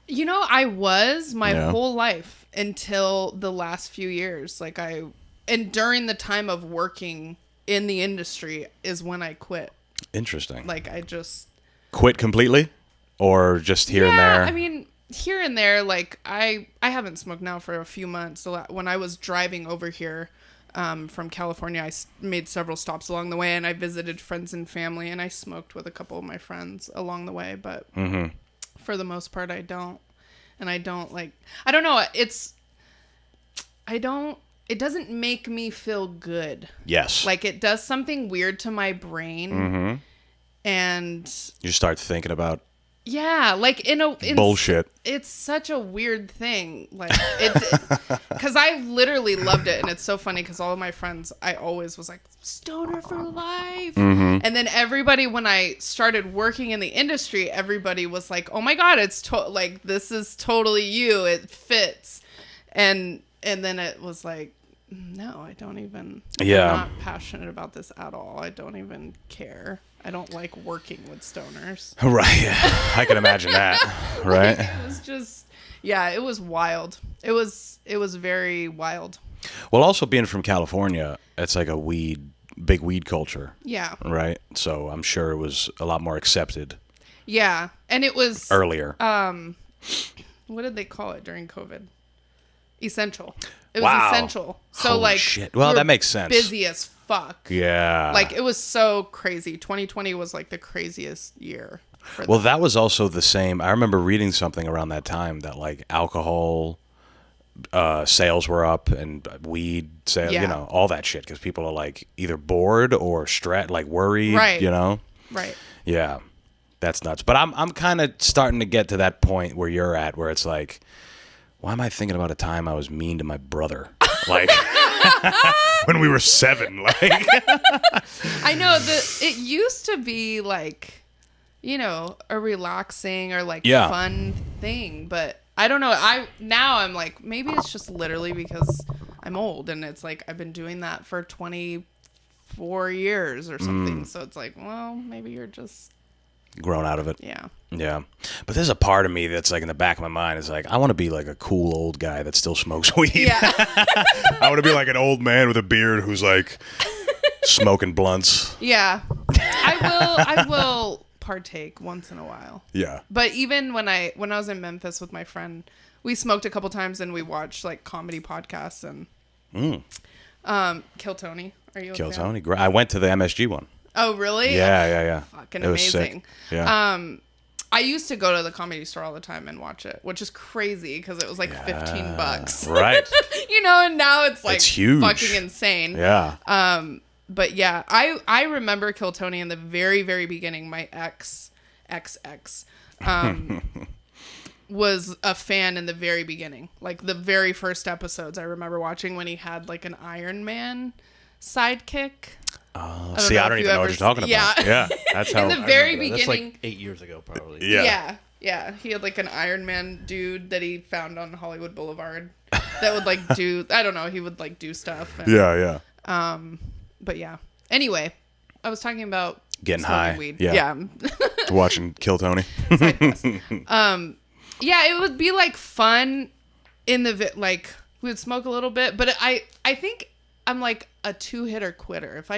S4: You know, I was my whole life until the last few years. And during the time of working in the industry is when I quit.
S1: Interesting.
S4: Like I just
S1: quit completely, or just here and there.
S4: I mean, here and there. Like I haven't smoked now for a few months. So when I was driving over here from California, I made several stops along the way, and I visited friends and family, and I smoked with a couple of my friends along the way. But for the most part, I don't. And I don't like. I don't know. It doesn't make me feel good.
S1: Yes.
S4: Like it does something weird to my brain. And
S1: you start thinking about
S4: like in
S1: bullshit.
S4: It's such a weird thing. Like because I literally loved it, and it's so funny because all of my friends, I always was like stoner for life. And then everybody, when I started working in the industry, everybody was like, oh my god, it's like this is totally you. It fits. And then it was like, no, I don't even.
S1: Yeah.
S4: I'm not passionate about this at all. I don't even care. I don't like working with stoners.
S1: Right. I can imagine that. Right.
S4: It was just, yeah, it was wild. It was very wild.
S1: Well, also being from California, it's like a big weed culture,
S4: Yeah.
S1: right? So I'm sure it was a lot more accepted
S4: Yeah. And it was
S1: earlier.
S4: what did they call it during COVID? Essential. It was
S1: Wow.
S4: essential. So
S1: Holy
S4: like
S1: shit. Well,
S4: we were
S1: that makes sense.
S4: Busy as fuck.
S1: Yeah.
S4: Like it was so crazy. 2020 was like the craziest year. For
S1: Well, that was also the same. I remember reading something around that time that like alcohol sales were up and weed sales,
S4: Yeah.
S1: you know, all that shit because people are like either bored or like worried,
S4: Right.
S1: you know?
S4: Right.
S1: Yeah. That's nuts. But I'm kind of starting to get to that point where you're at where it's like, why am I thinking about a time I was mean to my brother? Like when we were 7, like
S4: I know that it used to be like, you know, a relaxing or like
S1: Yeah.
S4: fun thing, but I don't know. I'm like, maybe it's just literally because I'm old and it's like I've been doing that for 24 years or something. So it's like, well, maybe you're just
S1: grown out of it.
S4: yeah.
S1: Yeah. But there's a part of me that's like in the back of my mind is like, I want to be like a cool old guy that still smokes weed.
S4: Yeah.
S1: I want to be like an old man with a beard who's like smoking blunts.
S4: Yeah. I will partake once in a while.
S1: Yeah.
S4: But even when I was in Memphis with my friend, we smoked a couple times and we watched like comedy podcasts and Kill Tony. Are you a
S1: Kill
S4: fan?
S1: Tony. I went to the MSG one.
S4: Oh, really?
S1: Yeah.
S4: Fucking
S1: It was sick.
S4: amazing.
S1: Yeah.
S4: I used to go to the Comedy Store all the time and watch it, which is crazy because it was like $15.
S1: Right.
S4: You know, and now it's like
S1: It's huge.
S4: fucking insane.
S1: Yeah.
S4: But yeah, I remember Kill Tony in the very, very beginning. My ex was a fan in the very beginning. Like the very first episodes I remember watching when he had like an Iron Man sidekick.
S1: See, I don't even know what you're talking about. Yeah. That's how.
S4: In the very
S2: That's
S4: beginning.
S2: like 8 years ago, probably.
S1: Yeah.
S4: Yeah. He had like an Iron Man dude that he found on Hollywood Boulevard that would like do, I don't know, he would like do stuff. And,
S1: Yeah.
S4: But yeah. Anyway, I was talking about
S1: Getting
S4: smoking
S1: high.
S4: weed.
S1: Yeah. Watching Kill Tony.
S4: Yeah, it would be like fun in the like we would smoke a little bit, but I think I'm like a 2-hitter quitter. If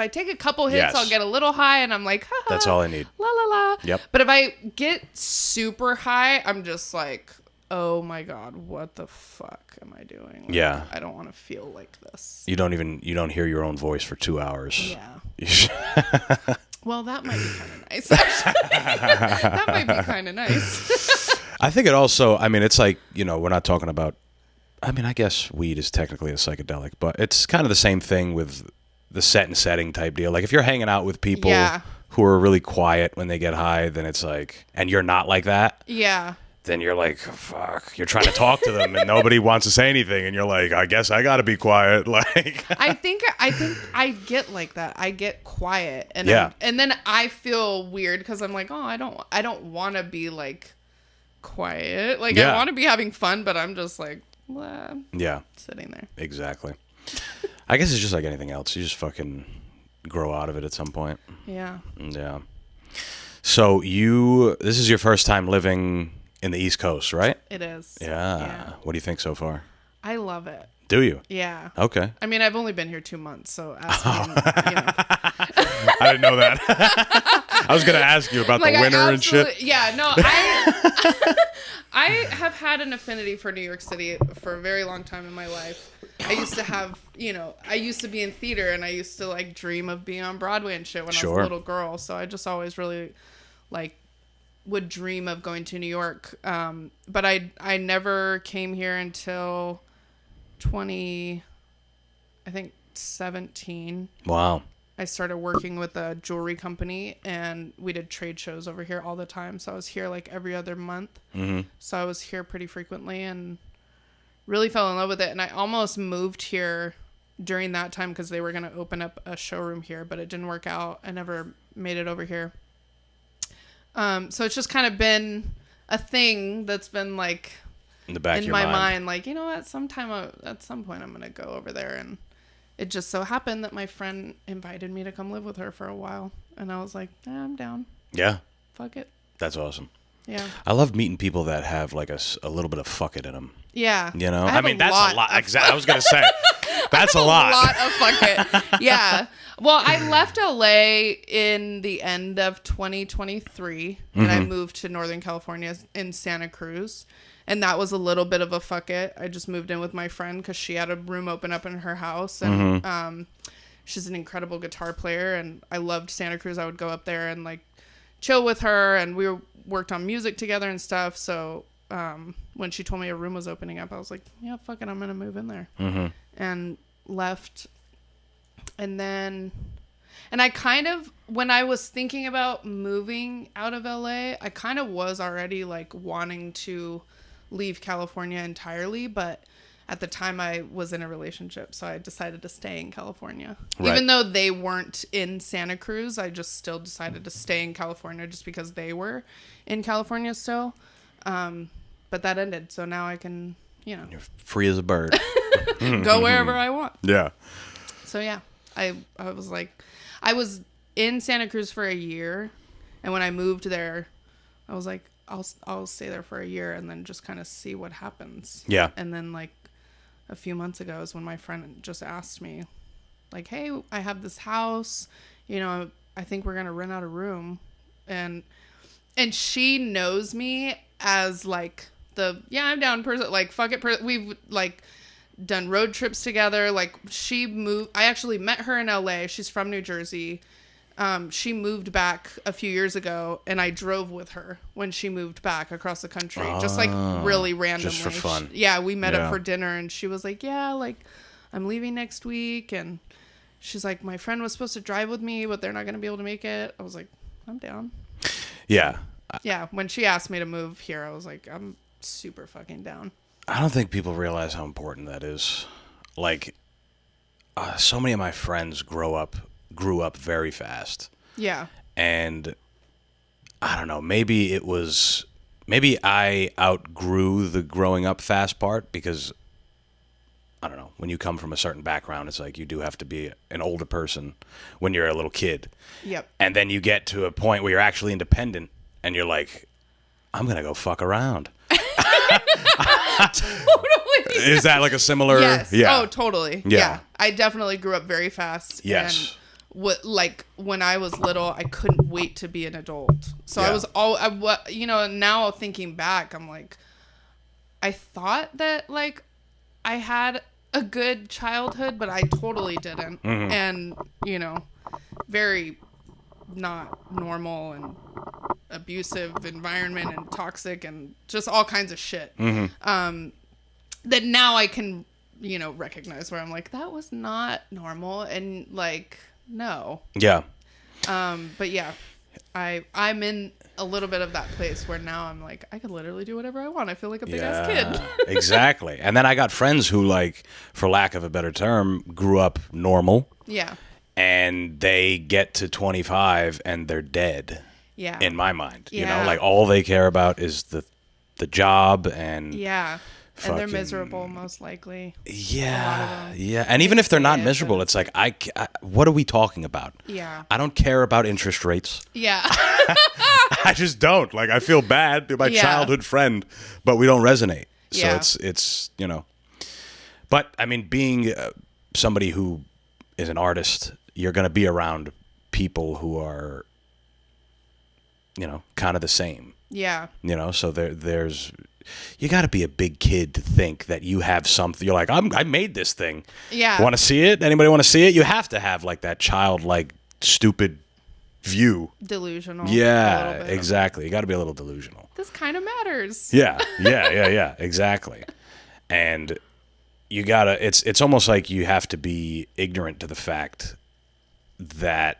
S4: I take a couple hits,
S1: Yes.
S4: I'll get a little high and I'm like, ha,
S1: That's all I need.
S4: la la la.
S1: Yep.
S4: But if I get super high, I'm just like, oh my god, what the fuck am I doing? Like,
S1: Yeah.
S4: I don't want to feel like this.
S1: You don't hear your own voice for 2 hours.
S4: Yeah. Well, that might be kind of nice. Actually. That might be kind of nice.
S1: I think it also, I mean, it's like, you know, we're not talking about, I mean, I guess weed is technically a psychedelic, but it's kind of the same thing with the set and setting type deal. Like if you're hanging out with people
S4: Yeah.
S1: who are really quiet when they get high, then it's like, and you're not like that,
S4: Yeah.
S1: then you're like, fuck, you're trying to talk to them and nobody wants to say anything. And you're like, I guess I got to be quiet. Like,
S4: I think I get like that. I get quiet, and
S1: Yeah.
S4: and then I feel weird because I'm like, oh, I don't want to be like quiet. Like
S1: Yeah.
S4: I want to be having fun, but I'm just like blah,
S1: yeah,
S4: sitting there.
S1: exactly. I guess it's just like anything else. You just fucking grow out of it at some point.
S4: Yeah.
S1: Yeah. So this is your first time living in the East Coast, right?
S4: It is.
S1: Yeah. What do you think so far?
S4: I love it.
S1: Do you?
S4: Yeah.
S1: Okay.
S4: I mean, I've only been here 2 months, so ask me. You know.
S1: I didn't know that. I was going to ask you about the winter and shit.
S4: Yeah, no, I have had an affinity for New York City for a very long time in my life. I used to have, I used to be in theater and I used to like dream of being on Broadway and shit when I was a little girl. So I just always really like would dream of going to New York. But I never came here until 2017.
S1: Wow.
S4: I started working with a jewelry company and we did trade shows over here all the time. So I was here like every other month. Mm-hmm. So I was here pretty frequently and really fell in love with it. And I almost moved here during that time because they were going to open up a showroom here, but it didn't work out. I never made it over here. So it's just kind of been a thing that's been like
S1: in the back of your
S4: my mind, like, at some point I'm going to go over there. And it just so happened that my friend invited me to come live with her for a while. And I was like, I'm down.
S1: Yeah.
S4: Fuck it.
S1: That's awesome.
S4: Yeah.
S1: I love meeting people that have like a little bit of fuck it in them.
S4: Yeah.
S1: You know,
S4: I
S1: mean,
S4: have
S1: that's a lot. Exactly. I was gonna say that's a lot.
S4: A lot of fuck it. Yeah. Well, I left LA in the end of 2023, and I moved to Northern California in Santa Cruz. And that was a little bit of a fuck it. I just moved in with my friend because she had a room open up in her house. And she's an incredible guitar player. And I loved Santa Cruz. I would go up there and like chill with her. And we worked on music together and stuff. So when she told me a room was opening up, I was like, yeah, fuck it. I'm going to move in there. And left. And then... And I kind of, when I was thinking about moving out of LA, I kind of was already like wanting to leave California entirely, but at the time I was in a relationship, so I decided to stay in California.
S1: Right.
S4: Even though they weren't in Santa Cruz, I just still decided to stay in California just because they were in California still. But that ended, so now I can, you know,
S1: You're free as a bird.
S4: go wherever I want.
S1: Yeah.
S4: So yeah, I was like, I was in Santa Cruz for a year, and when I moved there, I was like, I'll stay there for a year and then just kind of see what happens.
S1: Yeah.
S4: And then like a few months ago is when my friend just asked me, like, hey, I have this house, you know, I think we're gonna rent out a room, and she knows me as like I'm down person, like fuck it person. We've like done road trips together. Like I actually met her in LA. She's from New Jersey. She moved back a few years ago, and I drove with her when she moved back across the country, just like really randomly.
S1: Just for fun.
S4: We met up for dinner, and she was like, yeah, like I'm leaving next week. And she's like, my friend was supposed to drive with me, but they're not going to be able to make it. I was like, I'm down.
S1: Yeah.
S4: Yeah. When she asked me to move here, I was like, I'm super fucking down.
S1: I don't think people realize how important that is. Like, so many of my friends grew up very fast.
S4: Yeah.
S1: And I don't know, maybe I outgrew the growing up fast part because, I don't know, when you come from a certain background, it's like you do have to be an older person when you're a little kid.
S4: Yep.
S1: And then you get to a point where you're actually independent and you're like, I'm going to go fuck around.
S4: Totally.
S1: Is that like a similar?
S4: Yes.
S1: Yeah.
S4: Oh, totally.
S1: Yeah.
S4: Yeah. I definitely grew up very fast.
S1: Yes.
S4: And like when I was little, I couldn't wait to be an adult. So
S1: Yeah.
S4: I was now thinking back, I'm like, I thought that like I had a good childhood, but I totally didn't.
S1: Mm-hmm.
S4: And, you know, very not normal and abusive environment and toxic and just all kinds of shit.
S1: Mm-hmm.
S4: That now I can, you know, recognize where I'm like, that was not normal. And like, no.
S1: Yeah.
S4: But yeah, I'm in a little bit of that place where now I'm like, I could literally do whatever I want. I feel like a big ass kid.
S1: Exactly. And then I got friends who, like, for lack of a better term, grew up normal.
S4: Yeah.
S1: And they get to 25 and they're dead.
S4: Yeah.
S1: In my mind, you know,
S4: Yeah.
S1: like all they care about is the job and
S4: Yeah. And they're
S1: fucking-
S4: miserable, most likely.
S1: Yeah, yeah. And even if they're not
S4: Yeah,
S1: miserable,
S4: but-
S1: it's like, I what are we talking about?
S4: Yeah.
S1: I don't care about interest rates.
S4: Yeah.
S1: I just don't. Like, I feel bad. They're my
S4: Yeah.
S1: childhood friend, but we don't resonate. So
S4: Yeah.
S1: it's you know. But I mean, being somebody who is an artist, you're going to be around people who are, you know, kind of the same.
S4: Yeah.
S1: You know, so there's you got to be a big kid to think that you have something. You're like, I made this thing.
S4: Yeah.
S1: Want to see it? Anybody want to see it? You have to have like that childlike, stupid view.
S4: Delusional.
S1: Yeah,
S4: a little bit.
S1: exactly. You got to be a little delusional.
S4: This kind of matters.
S1: Yeah, exactly. And you gotta. It's almost like you have to be ignorant to the fact that,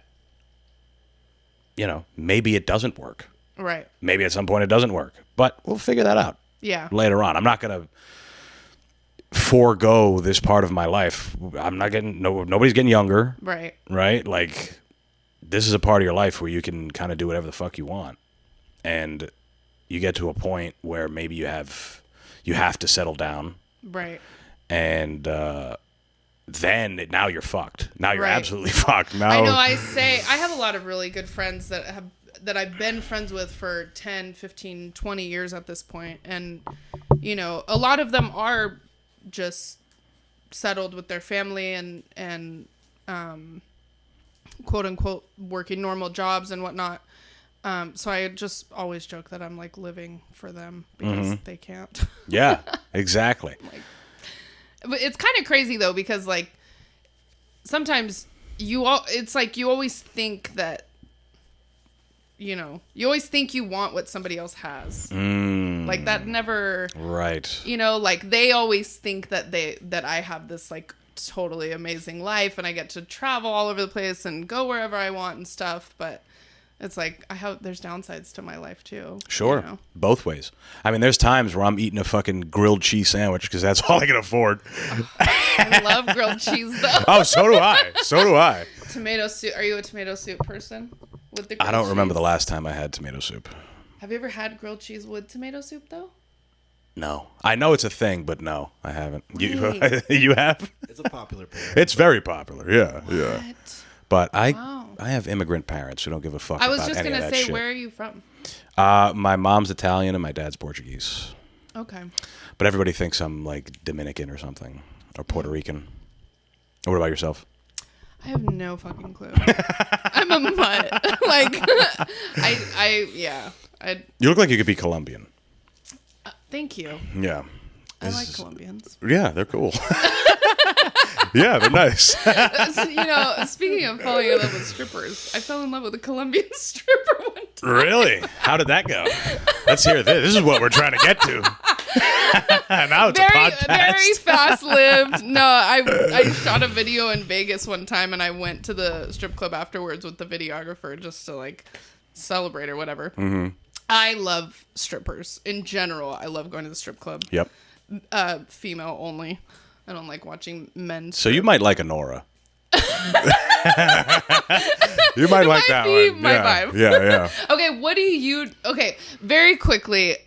S1: you know, maybe it doesn't work.
S4: Right.
S1: Maybe at some point it doesn't work, but we'll figure that out.
S4: Yeah.
S1: Later on. I'm not going to forego this part of my life. I'm not getting, nobody's getting younger,
S4: Right.
S1: right? Like, this is a part of your life where you can kind of do whatever the fuck you want. And you get to a point where maybe you have to settle down.
S4: Right.
S1: And then now you're fucked. Now you're
S4: Right.
S1: absolutely fucked. Now,
S4: I know. I have a lot of really good friends that that I've been friends with for 10, 15, 20 years at this point. And, you know, a lot of them are just settled with their family and quote unquote working normal jobs and whatnot. So I just always joke that I'm like living for them because they can't.
S1: Yeah, exactly.
S4: But it's kind of crazy though, because like sometimes it's like you always think that, you know, you always think you want what somebody else has. Like that never,
S1: right.
S4: You know, like they always think that I have this like totally amazing life and I get to travel all over the place and go wherever I want and stuff. But it's like there's downsides to my life too.
S1: Sure.
S4: You know?
S1: Both ways. I mean, there's times where I'm eating a fucking grilled cheese sandwich because that's all I can afford.
S4: I love grilled cheese though.
S1: Oh, so do I.
S4: Tomato soup. Are you a tomato soup person? With the
S1: I don't remember
S4: cheese?
S1: the last time I had tomato soup.
S4: Have you ever had grilled cheese with tomato soup though?
S1: No. I know it's a thing, but no, I haven't.
S4: Wait.
S1: You have?
S2: It's a popular pairing.
S1: It's very popular, yeah. Yeah.
S4: What?
S1: But
S4: Wow.
S1: I have immigrant parents who don't give a fuck
S4: I was
S1: about
S4: just
S1: any
S4: gonna
S1: of that
S4: say,
S1: shit.
S4: where are you from?
S1: My mom's Italian and my dad's Portuguese.
S4: Okay.
S1: But everybody thinks I'm like Dominican or something, or Puerto Rican. What about yourself?
S4: I have no fucking clue. I'm a mutt. Like,
S1: You look like you could be Colombian.
S4: Thank you.
S1: Yeah.
S4: I like Colombians.
S1: Yeah, they're cool. Yeah, they're nice.
S4: You know, speaking of falling in love with strippers, I fell in love with a Colombian stripper one time.
S1: Really? How did that go? Let's hear this. This is what we're trying to get to. Now it's a podcast.
S4: Very fast-lived. No, I shot a video in Vegas one time, and I went to the strip club afterwards with the videographer just to like celebrate or whatever. Mm-hmm. I love strippers in general. I love going to the strip club.
S1: Yep.
S4: Female only. I don't like watching men.
S1: So you might like Honora. You might like that
S4: be
S1: one.
S4: my
S1: Yeah.
S4: vibe.
S1: Yeah.
S4: Okay, what do you... Okay, very quickly,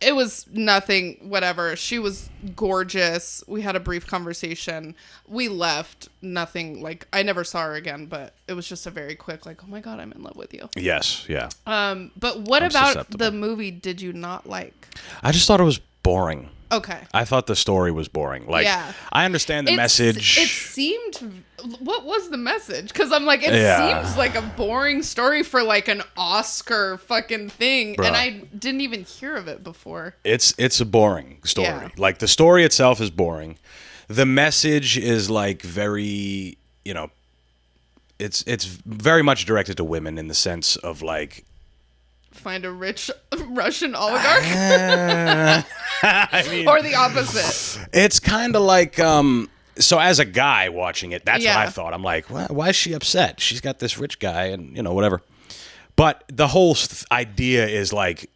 S4: it was nothing, whatever. She was gorgeous. We had a brief conversation. We left. Nothing, like, I never saw her again, but it was just a very quick, like, oh my God, I'm in love with you.
S1: Yes. Yeah.
S4: But what
S1: I'm
S4: about
S1: susceptible.
S4: the movie did you not like?
S1: I just thought it was boring.
S4: Okay.
S1: I thought the story was boring. Like,
S4: Yeah.
S1: I understand the message.
S4: It seemed... What was the message? Because I'm like, it
S1: Yeah.
S4: seems like a boring story for like an Oscar fucking thing.
S1: Bruh.
S4: And I didn't even hear of it before.
S1: It's a boring story.
S4: Yeah.
S1: Like, the story itself is boring. The message is like very, you know, it's very much directed to women in the sense of like,
S4: Find a rich Russian oligarch?
S1: I mean,
S4: Or the opposite?
S1: it's kind of like, so as a guy watching it, that's what
S4: Yeah.
S1: I thought. I'm like, why is she upset? She's got this rich guy and, you know, whatever. But the whole idea is like,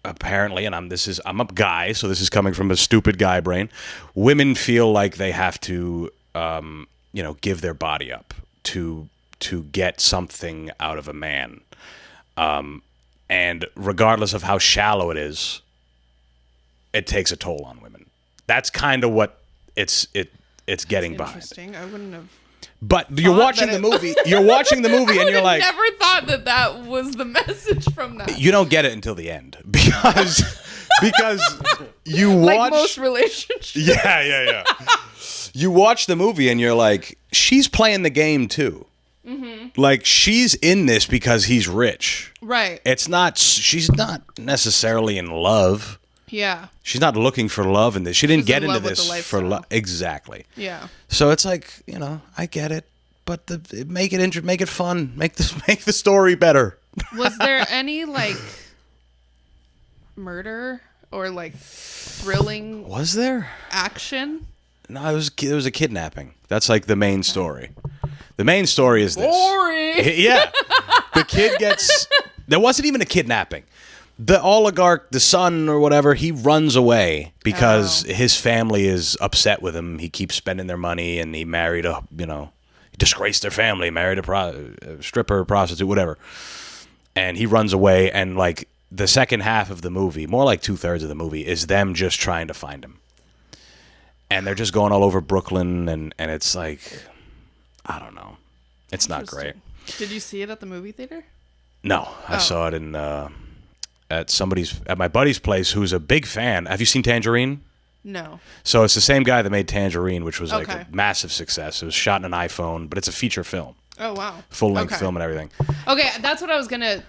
S1: apparently, and I'm a guy, so this is coming from a stupid guy brain. Women feel like they have to, you know, give their body up to get something out of a man. And regardless of how shallow it is, it takes a toll on women. That's kind of what it's getting behind.
S4: Interesting. I wouldn't have...
S1: But you're
S4: Thought
S1: watching
S4: that
S1: the
S4: it-
S1: movie. You're watching the movie, and you're like,
S4: never thought that was the message from that.
S1: you don't get it until the end because you watch.
S4: Like most relationships.
S1: Yeah. You watch the movie, and you're like, she's playing the game too. Mm-hmm. Like, she's in this because he's rich.
S4: Right.
S1: She's not necessarily in love.
S4: Yeah.
S1: She's not looking for love in this. She didn't
S4: She's
S1: get
S4: in
S1: into
S4: love with
S1: this
S4: the
S1: for love.
S4: lifestyle.
S1: Exactly.
S4: Yeah.
S1: So it's like, you know, I get it, but make it fun. Make the story better.
S4: Was there any like murder or like thrilling
S1: Was there?
S4: action?
S1: No, it was a kidnapping. That's like the main story. The main story is this.
S4: Boring.
S1: Yeah. The kid gets... There wasn't even a kidnapping. The oligarch, the son or whatever, he runs away because his family is upset with him. He keeps spending their money, and he married he disgraced their family, married a stripper, prostitute, whatever. And he runs away, and like the second half of the movie, more like 2/3 of the movie, is them just trying to find him. And they're just going all over Brooklyn, and it's like... I don't know. It's not great.
S4: Did you see it at the movie theater?
S1: No, I saw it in at my buddy's place, who's a big fan. Have you seen Tangerine?
S4: No.
S1: So it's the same guy that made Tangerine, which was like
S4: Okay.
S1: a massive success. It was shot in an iPhone, but it's a feature film,
S4: Oh wow.
S1: full length
S4: Okay.
S1: film and everything.
S4: Okay, that's what I was gonna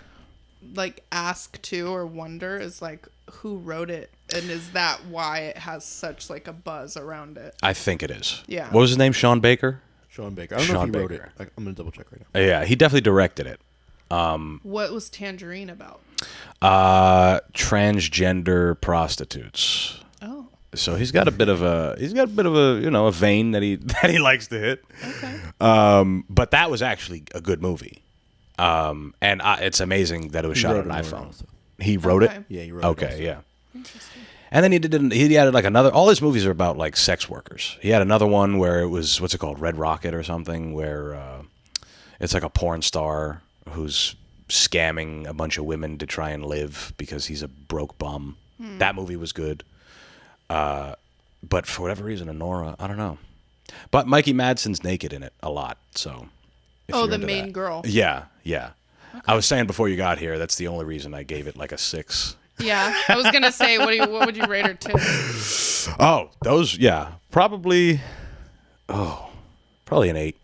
S4: like ask too, or wonder is like who wrote it, and is that why it has such like a buzz around it?
S1: I think it is.
S4: Yeah.
S1: What was his name? Sean Baker.
S2: Sean Baker. I don't know
S1: Sean
S2: if he wrote
S1: Baker.
S2: it. I'm gonna double check right now.
S1: Yeah, he definitely directed it.
S4: What was Tangerine about?
S1: Transgender prostitutes.
S4: Oh.
S1: So he's got a bit of a a vein that he likes to hit.
S4: Okay.
S1: But that was actually a good movie. And it's amazing that it was
S2: He
S1: shot
S2: wrote
S1: on an
S2: it
S1: iPhone.
S2: also.
S1: He wrote
S4: Okay.
S1: it.
S2: Yeah, he wrote it.
S1: Okay,
S2: also.
S1: yeah.
S4: Interesting.
S1: And then he added like another. All his movies are about like sex workers. He had another one where it was what's it called, Red Rocket or something, where it's like a porn star who's scamming a bunch of women to try and live because he's a broke bum. That movie was good. But for whatever reason, Honora, I don't know. But Mikey Madsen's naked in it a lot. So. if
S4: Oh,
S1: you're
S4: the
S1: into
S4: main
S1: that.
S4: girl.
S1: Yeah, yeah. I was saying before you got here, that's the only reason I gave it like a 6.
S4: Yeah, I was gonna say, what would you rate her tits?
S1: Oh, those, yeah, probably an 8,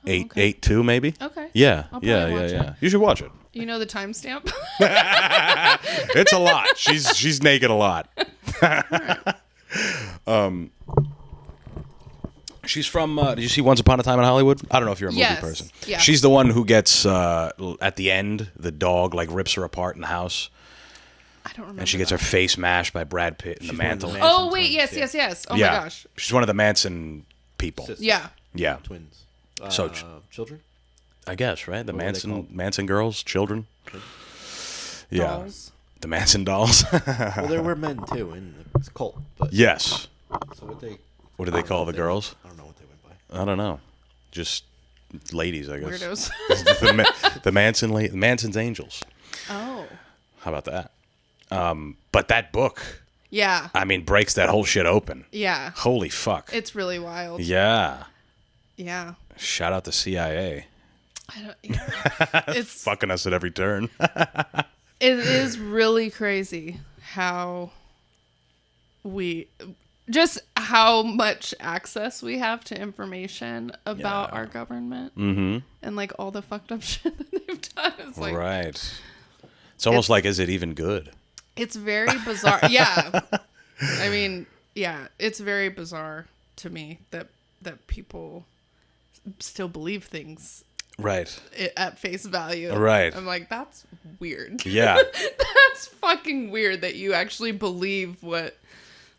S4: okay.
S1: 8.2 maybe.
S4: Okay.
S1: Yeah,
S4: I'll probably
S1: yeah.
S4: watch it.
S1: You should watch it.
S4: You know the timestamp?
S1: It's a lot. She's naked a lot. She's from. Did you see Once Upon a Time in Hollywood? I don't know if you're a movie
S4: Yes,
S1: person.
S4: yeah.
S1: She's the one who gets at the end, the dog like rips her apart in the house,
S4: I don't remember.
S1: and she gets her
S4: that.
S1: face mashed by Brad Pitt in the
S2: She's one of the
S1: mantle.
S2: Manson
S4: Oh wait,
S2: twins,
S4: yes,
S2: yeah.
S4: yes. Oh
S1: yeah,
S4: my gosh.
S1: she's one of the Manson people.
S2: Sis-
S4: Yeah.
S1: Yeah,
S2: Twins.
S1: So-
S2: Children?
S1: I guess right. The
S2: What were they called?
S1: Manson girls, children. Yeah,
S4: Dolls.
S1: the Manson dolls.
S2: Well, there were men too in the cult. But
S1: Yes.
S2: So what they?
S1: What do they call the girls?
S2: I don't know what they went by.
S1: I don't know. Just ladies, I guess.
S4: Weirdos.
S1: the Manson's Angels.
S4: Oh.
S1: How about that? But that book,
S4: Yeah.
S1: I mean, breaks that whole shit open.
S4: Yeah.
S1: Holy fuck.
S4: It's really wild.
S1: Yeah.
S4: Yeah.
S1: Shout out the CIA.
S4: I don't. Yeah. It's
S1: Fucking us at every turn.
S4: it is really crazy how how much access we have to information about our government, and like all the fucked up shit that they've done. It's like
S1: Right. It's almost like, is it even good?
S4: it's very bizarre. Yeah, I mean, yeah, it's very bizarre to me that people still believe things
S1: Right.
S4: at face value.
S1: Right.
S4: I'm like, that's weird.
S1: Yeah.
S4: That's fucking weird that you actually believe what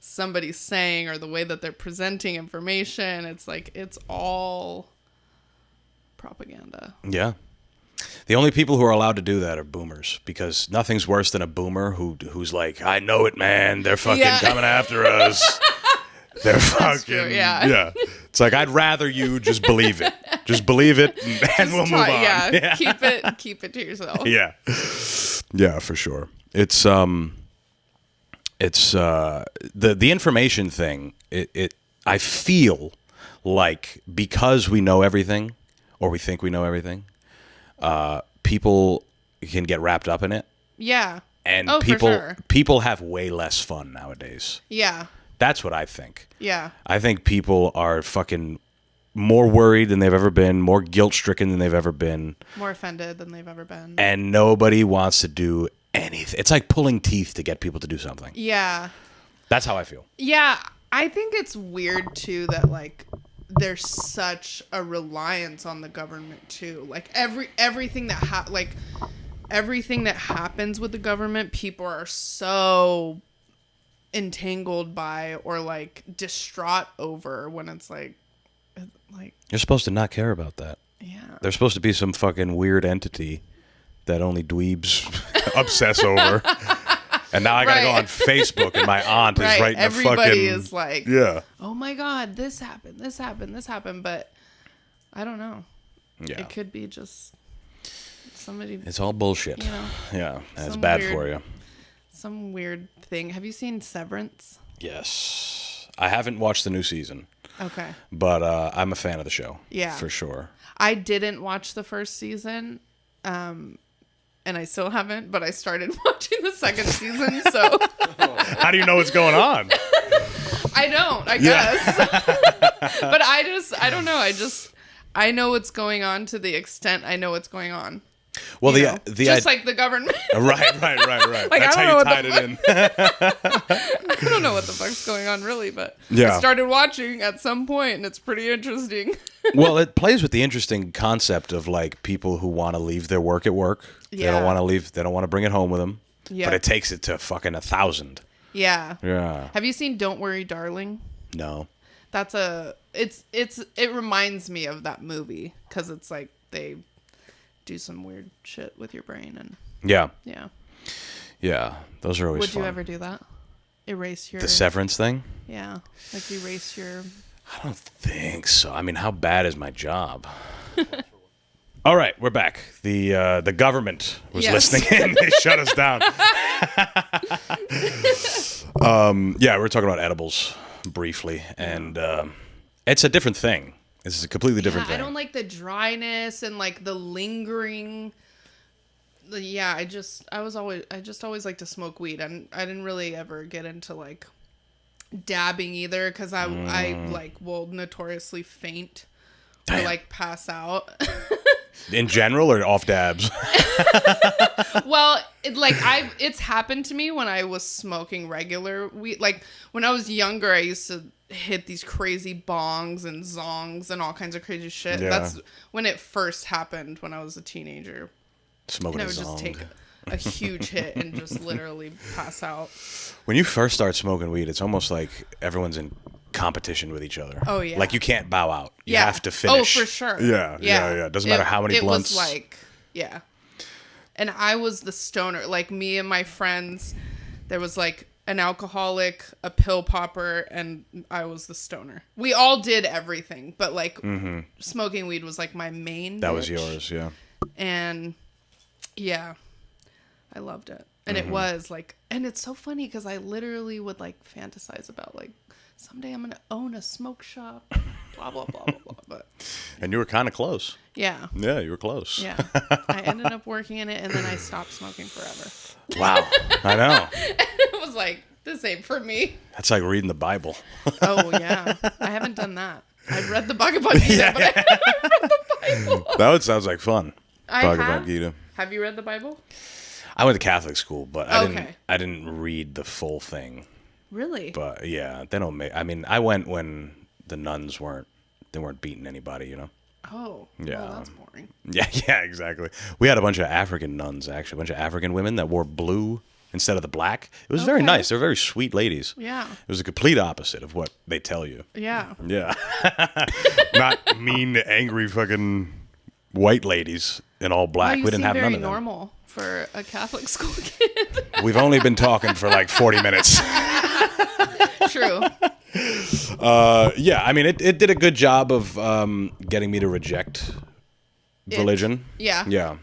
S4: somebody's saying or the way that they're presenting information. It's like, it's all propaganda.
S1: Yeah. The only people who are allowed to do that are boomers, because nothing's worse than a boomer who's like, I know it, man. They're fucking
S4: Yeah.
S1: coming after us. They're fucking
S4: true, yeah.
S1: It's like, I'd rather you just believe it. Just believe it, and we'll move on.
S4: Yeah, keep it to yourself.
S1: Yeah. Yeah, for sure. It's the information thing. I feel like because we know everything, or we think we know everything, people can get wrapped up in it,
S4: Yeah.
S1: and
S4: Oh, for sure.
S1: people have way less fun nowadays.
S4: Yeah.
S1: That's what I think.
S4: Yeah.
S1: I think people are fucking more worried than they've ever been, more guilt-stricken than they've ever been,
S4: More offended than they've ever been.
S1: and nobody wants to do anything. It's like pulling teeth to get people to do something.
S4: Yeah.
S1: That's how I feel.
S4: Yeah, I think it's weird too that like there's such a reliance on the government too. Like everything that everything that happens with the government, people are so entangled by or like distraught over, when it's like
S1: You're supposed to not care about that.
S4: yeah.
S1: They're supposed to be some fucking weird entity that only dweebs obsess over. And now I gotta go
S4: Right.
S1: on Facebook, and my aunt is
S4: Right.
S1: writing
S4: Everybody
S1: a fucking...
S4: is like,
S1: Yeah.
S4: oh my God, this happened, but I don't know.
S1: Yeah.
S4: It could be just somebody,
S1: It's all bullshit.
S4: you know,
S1: Yeah. That's
S4: some
S1: bad
S4: weird-
S1: for you.
S4: some weird thing. Have you seen Severance?
S1: Yes. I haven't watched the new season,
S4: Okay.
S1: but I'm a fan of the show.
S4: Yeah.
S1: For sure.
S4: I didn't watch the first season and I still haven't, but I started watching the second season, so
S1: How do you know what's going on?
S4: I don't, I guess. But I don't know. I know what's going on to the extent I know what's going on.
S1: Well,
S4: You know? Just like the government.
S1: right.
S4: Like,
S1: That's
S4: I
S1: how
S4: don't
S1: you
S4: know
S1: tied it in.
S4: I don't know what the fuck's going on really, but
S1: Yeah.
S4: I started watching at some point, and it's pretty interesting.
S1: Well, it plays with the interesting concept of like people who want to leave their work at work. They
S4: Yeah.
S1: don't want to leave. They don't want to bring it home with them.
S4: Yeah.
S1: But it takes it to fucking 1,000.
S4: Yeah.
S1: Yeah.
S4: Have you seen Don't Worry, Darling?
S1: No.
S4: That's it reminds me of that movie because it's like they do some weird shit with your brain and
S1: Yeah.
S4: yeah.
S1: Those are always
S4: Would
S1: fun.
S4: you ever do that? Erase your
S1: The severance thing?
S4: yeah, like erase your.
S1: I don't think so. I mean, how bad is my job? All right, we're back. The government was
S4: Yes.
S1: listening in. They shut us down. Yeah, we were talking about edibles briefly, and it's a different thing. This is a completely different
S4: I
S1: thing.
S4: don't like the dryness and like the lingering. Yeah, I just always like to smoke weed, and I didn't really ever get into like dabbing either because I like will notoriously faint or
S1: Damn.
S4: like pass out.
S1: In general or off dabs?
S4: Well, it's happened to me when I was smoking regular weed. Like when I was younger, I used to hit these crazy bongs and zongs and all kinds of crazy shit.
S1: Yeah.
S4: That's when it first happened when I was a teenager.
S1: Smoking
S4: And I
S1: a
S4: would just
S1: zong.
S4: take a huge hit and just literally pass out.
S1: When you first start smoking weed, it's almost like everyone's in competition with each other.
S4: Oh, yeah.
S1: Like you can't bow out. You
S4: Yeah.
S1: have to finish.
S4: Oh, for sure.
S1: Yeah. Doesn't matter how many blunts.
S4: It was like, yeah. And I was the stoner. Like me and my friends, there was like an alcoholic, a pill popper, and I was the stoner. We all did everything, but like smoking weed was like my main.
S1: That was
S4: bitch.
S1: yours, yeah.
S4: And yeah, I loved it. And it was like, and it's so funny because I literally would like fantasize about like, someday I'm going to own a smoke shop, blah, blah, blah, blah, blah. But
S1: And you were kind of close.
S4: yeah.
S1: Yeah, you were close.
S4: Yeah. I ended up working in it and then I stopped smoking forever.
S1: Wow. I know.
S4: It was like, this ain't for me.
S1: That's like reading the Bible.
S4: Oh, yeah. I haven't done that. I've read the Bhagavad Gita, but I haven't read the Bible.
S1: That would sounds like fun.
S4: I
S1: Bhagavad
S4: have?
S1: Gita.
S4: Have you read the Bible?
S1: I went to Catholic school, but I
S4: Okay.
S1: didn't read the full thing.
S4: Really?
S1: But yeah, they don't make. I mean, I went when the nuns weren't beating anybody, you know.
S4: Oh.
S1: Yeah.
S4: Well, that's boring.
S1: Yeah, exactly. We had a bunch of African nuns, actually, a bunch of African women that wore blue instead of the black. It was very
S4: Okay.
S1: nice. They're very sweet ladies.
S4: Yeah.
S1: It was the complete opposite of what they tell you.
S4: Yeah.
S1: Yeah. Not mean, angry fucking white ladies in all black.
S4: Well, you
S1: We didn't
S4: seem
S1: have
S4: very
S1: none of them.
S4: normal for a Catholic school kid.
S1: We've only been talking for like 40 minutes.
S4: True.
S1: Yeah, I mean, it did a good job of getting me to reject religion.
S4: Yeah.
S1: Yeah.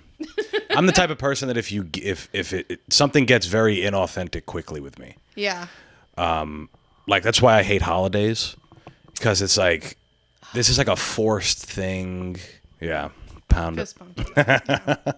S1: I'm the type of person that if something gets very inauthentic quickly with me.
S4: Yeah.
S1: Like that's why I hate holidays, because it's like this is like a forced thing. Yeah, pound it.
S4: Fist bump.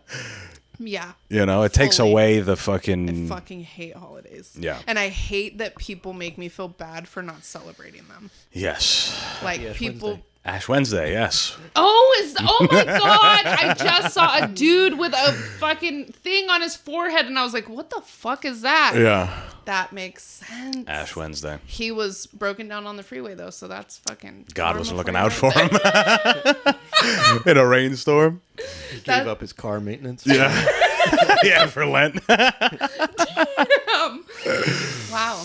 S4: Yeah.
S1: You know, it takes
S4: Fully.
S1: away the
S4: I
S1: fucking.
S4: fucking hate holidays.
S1: Yeah.
S4: And I hate that people make me feel bad for not celebrating them.
S1: Yes,
S4: Like
S2: Ash
S4: people.
S2: Wednesday.
S1: Ash Wednesday. Yes.
S4: Oh my god! I just saw a dude with a fucking thing on his forehead, and I was like, "What the fuck is that?"
S1: Yeah.
S4: That makes sense.
S1: Ash Wednesday.
S4: He was broken down on the freeway though, so that's fucking.
S1: God
S4: karma
S1: wasn't looking
S4: you
S1: out for
S4: right
S1: him in a rainstorm.
S2: He
S4: That-
S2: gave up his car maintenance.
S1: Yeah. Yeah, for Lent.
S4: there. Wow.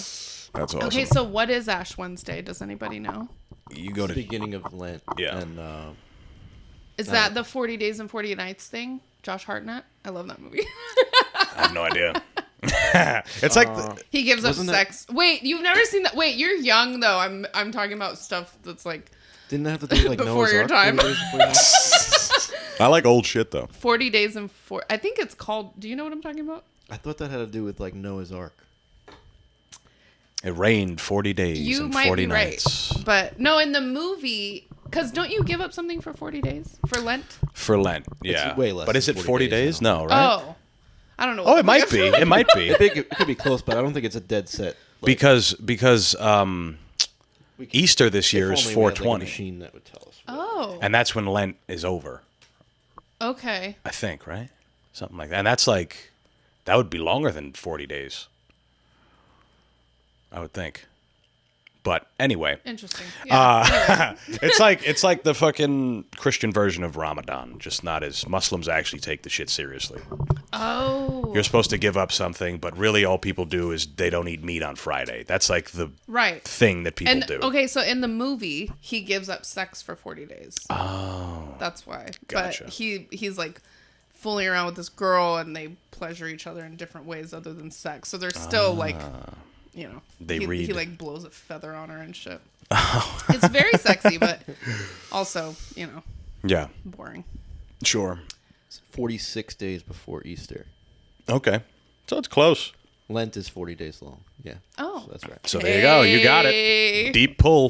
S1: That's awesome.
S4: Okay, so what is Ash Wednesday? Does anybody know?
S1: You go to
S2: Beginning of Lent.
S1: Yeah.
S2: And
S4: Is that the 40 Days and 40 Nights thing? Josh Hartnett? I love that movie.
S1: I have no idea. It's like
S4: He gives up
S2: Wasn't that-
S4: sex. Wait, you've never seen that? Wait, you're young though. I'm talking about stuff that's like
S2: didn't that have to do with like
S4: Before
S2: Noah's
S4: your
S2: Ark?
S4: time.
S2: 40 days before your time?
S1: I like old shit though.
S4: 40 Days and 4. I think it's called. Do you know what I'm talking about?
S2: I thought that had to do with like Noah's Ark.
S1: It rained 40 days
S4: You
S1: and
S4: might
S1: 40
S4: be right,
S1: nights
S4: but no, in the movie, because don't you give up something for 40 days for Lent?
S1: for Lent. Yeah,
S2: way less
S1: But is
S2: than
S1: it
S2: 40
S1: 40
S2: days
S1: days?
S2: now.
S1: No, right?
S4: Oh, I don't know.
S1: Oh, it might be. It might be.
S2: I think it could be close, but I don't think it's a dead set. Like,
S1: because
S2: we could-
S1: Easter this year
S2: if
S1: is
S2: only we had, like, a
S1: 420.
S2: machine that would tell us.
S4: Oh.
S1: And that's when Lent is over,
S4: Okay.
S1: I think, right? Something like that. And that's like, that would be longer than 40 days, I would think. But anyway,
S4: Interesting. Yeah. Anyway.
S1: it's like the fucking Christian version of Ramadan, just not as Muslims actually take the shit seriously.
S4: Oh.
S1: You're supposed to give up something, but really all people do is they don't eat meat on Friday. That's like the
S4: Right.
S1: thing that people
S4: And
S1: do.
S4: okay, so in the movie, he gives up sex for 40 days.
S1: Oh.
S4: That's why.
S1: Gotcha.
S4: But he's like fooling around with this girl, and they pleasure each other in different ways other than sex. So they're still like, you know,
S1: They
S4: he,
S1: read.
S4: he like blows a feather on her and shit. It's very sexy, but also, you know,
S1: Yeah,
S4: boring.
S1: sure.
S2: It's 46 days before Easter.
S1: Okay. So it's close.
S2: Lent is 40 days long. Yeah.
S4: Oh.
S2: So that's right.
S1: So there you go. You got
S4: Hey.
S1: it. Deep pull.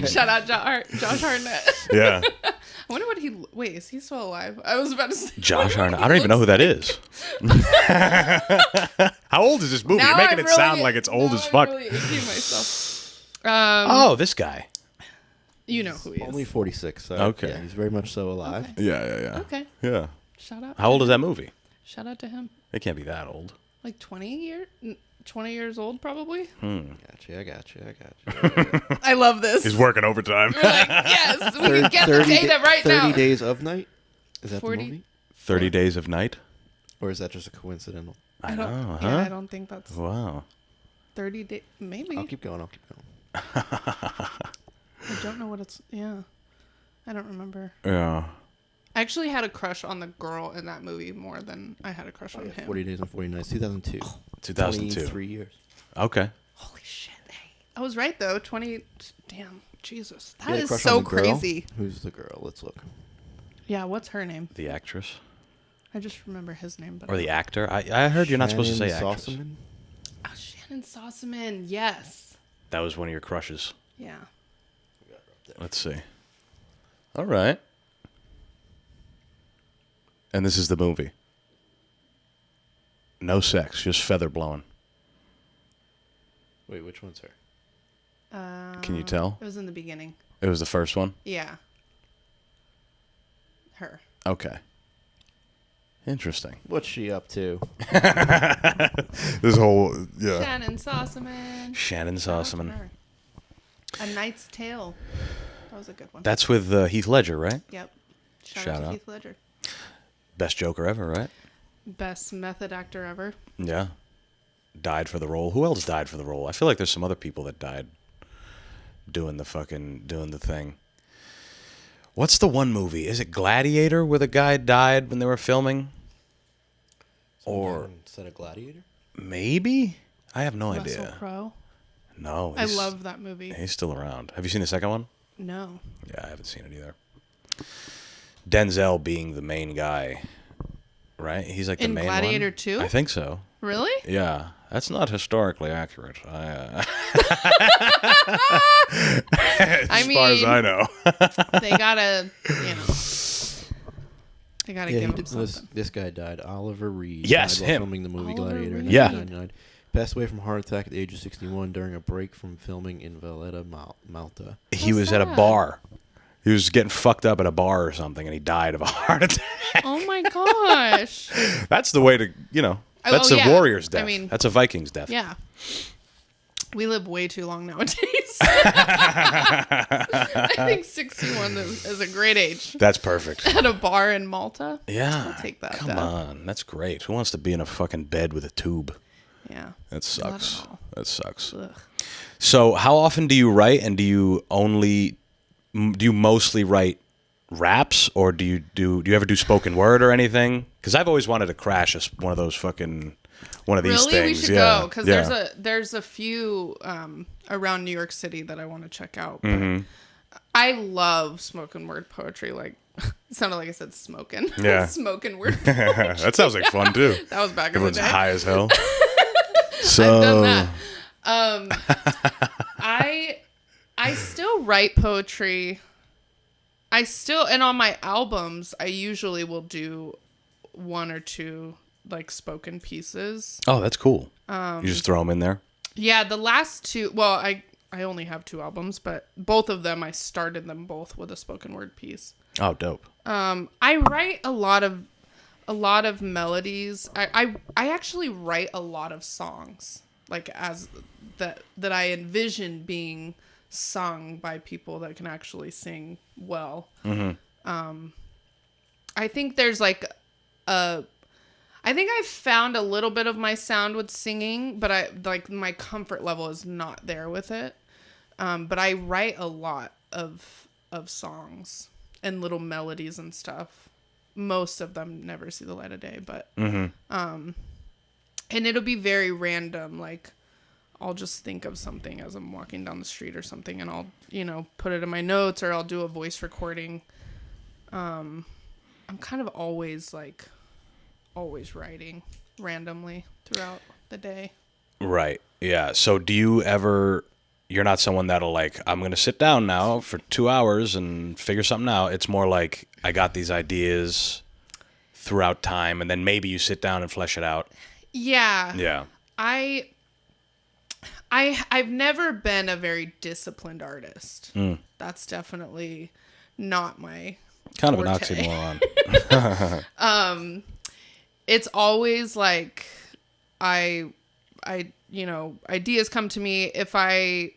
S4: Shout out Josh Hartnett.
S1: Yeah.
S4: I wonder what he. Wait, is he still alive? I was about to say.
S1: Josh Hartnett. I don't even know who that is. How old is this movie?
S4: Now
S1: You're making
S4: I'm
S1: it
S4: really-
S1: sound like it's old
S4: now
S1: as
S4: I'm
S1: fuck.
S4: really itching myself.
S1: Oh, this guy.
S4: You know who he is.
S2: Only 46. So
S1: Okay.
S2: Yeah, he's very much so alive.
S4: Okay.
S1: Yeah.
S4: Okay.
S1: Yeah.
S4: Shout out.
S1: How old is that movie?
S4: Shout out to him.
S1: It can't be that old.
S4: Like 20 years old, probably.
S2: I got you.
S4: I love this.
S1: He's working overtime.
S4: We're like, yes, we can get the
S2: 30
S4: data right
S2: 30
S4: now.
S2: Days of Night? Is that
S4: 40
S2: the movie?
S1: 30 Days of Night?
S2: Or is that just a coincidental?
S1: I know,
S4: Yeah,
S1: huh?
S4: I don't think that's
S1: Wow.
S4: 30 days. Maybe.
S2: I'll keep going.
S4: I don't know what it's. Yeah. I don't remember.
S1: Yeah.
S4: I actually had a crush on the girl in that movie more than I had a crush on him.
S2: 40 Days and 40 Nights, 2002.
S1: 2002.
S2: 23 years.
S1: Okay.
S4: Holy shit. Hey. I was right, though. 20. Damn. Jesus.
S2: You
S4: That
S2: had a
S4: is
S2: crush
S4: so
S2: on the girl?
S4: crazy.
S2: Who's the girl? Let's look.
S4: Yeah, what's her name?
S1: The actress.
S4: I just remember his name. But
S1: Or the actor. I heard you're not supposed to say
S2: Shannon
S1: actress.
S2: Sossaman?
S4: Oh, Shannon Sossaman. Yes.
S1: That was one of your crushes.
S4: Yeah.
S1: Let's see. All right. And this is the movie. No sex, just feather blowing.
S2: Wait, which one's her?
S1: Can you tell?
S4: It was in the beginning.
S1: It was the first one?
S4: Yeah. Her.
S1: Okay. Interesting.
S2: What's she up to?
S1: This whole, yeah.
S4: Shannon Sossaman.
S1: Shannon
S4: Shout out to
S1: Sossaman.
S4: her. A Knight's Tale. That was a good one.
S1: That's with Heath Ledger, right?
S4: Yep.
S1: Shout
S4: Shout out to
S1: out.
S4: Heath Ledger.
S1: Best Joker ever, right?
S4: Best method actor ever.
S1: Yeah. Died for the role. Who else died for the role? I feel like there's some other people that died doing the thing. What's the one movie? Is it Gladiator where the guy died when they were filming? Or
S2: Is that a Gladiator?
S1: maybe? I have no
S4: Russell
S1: idea.
S4: Crowe.
S1: No.
S4: I
S1: he's-
S4: love that movie.
S1: He's still around. Have you seen the second one?
S4: No.
S1: Yeah, I haven't seen it either. Denzel being the main guy, right? He's like the
S4: In
S1: main
S4: Gladiator
S1: one.
S4: 2?
S1: I think so.
S4: Really?
S1: Yeah, that's not historically accurate. As far as I know.
S4: They gotta, they gotta
S2: Yeah,
S4: give him something.
S2: this guy died. Oliver Reed.
S1: Yes,
S2: died while
S1: him.
S2: filming the movie
S4: Oliver
S2: Gladiator in
S4: Reed.
S1: Yeah.
S2: 1999. Passed away from a heart attack at the age of 61 during a break from filming in Valletta, Malta.
S1: He
S4: What's
S1: was at a
S4: that?
S1: bar. He was getting fucked up at a bar or something, and he died of a heart attack.
S4: Oh my gosh.
S1: That's the way to, that's
S4: Oh,
S1: a
S4: yeah.
S1: warrior's
S4: I
S1: death.
S4: mean-
S1: That's a Viking's death.
S4: Yeah. We live way too long nowadays. I think 61 is a great age.
S1: That's perfect.
S4: At a bar in Malta.
S1: Yeah.
S4: I'll take that
S1: Come
S4: down.
S1: on. That's great. Who wants to be in a fucking bed with a tube?
S4: Yeah.
S1: That sucks.
S4: all.
S1: That sucks.
S4: Ugh.
S1: So, how often do you write, and do you mostly write raps, or do you ever do spoken word or anything? Because I've always wanted to crash one of these
S4: Really?
S1: things.
S4: We should
S1: yeah.
S4: go because
S1: yeah.
S4: there's a few around New York City that I want to check out. But
S1: Mm-hmm.
S4: I love spoken word poetry. Like it sounded like I said smoking.
S1: Yeah.
S4: Spoken word. Poetry.
S1: That sounds like fun too.
S4: That was back
S1: Everyone's
S4: in the day.
S1: high as hell.
S4: I've
S1: So
S4: done that. I still write poetry. And on my albums, I usually will do one or two like spoken pieces.
S1: Oh, that's cool. You just throw them in there?
S4: Yeah, the last two, well, I only have 2 albums, but both of them, I started them both with a spoken word piece.
S1: Oh, dope.
S4: I write a lot of melodies. I actually write a lot of songs, like as that I envision being sung by people that can actually sing well. Mm-hmm. I think there's like I think I've found a little bit of my sound with singing, but I like my comfort level is not there with it. But I write a lot of songs and little melodies and stuff. Most of them never see the light of day, but and it'll be very random. Like I'll just think of something as I'm walking down the street or something, and I'll put it in my notes, or I'll do a voice recording. I'm kind of always writing randomly throughout the day.
S1: Right. Yeah. So you're not someone that'll like, I'm going to sit down now for 2 hours and figure something out. It's more like I got these ideas throughout time, and then maybe you sit down and flesh it out.
S4: Yeah.
S1: Yeah.
S4: I've never been a very disciplined artist. That's definitely not my
S1: Kind
S4: forte.
S1: of an oxymoron.
S4: It's always like ideas come to me if I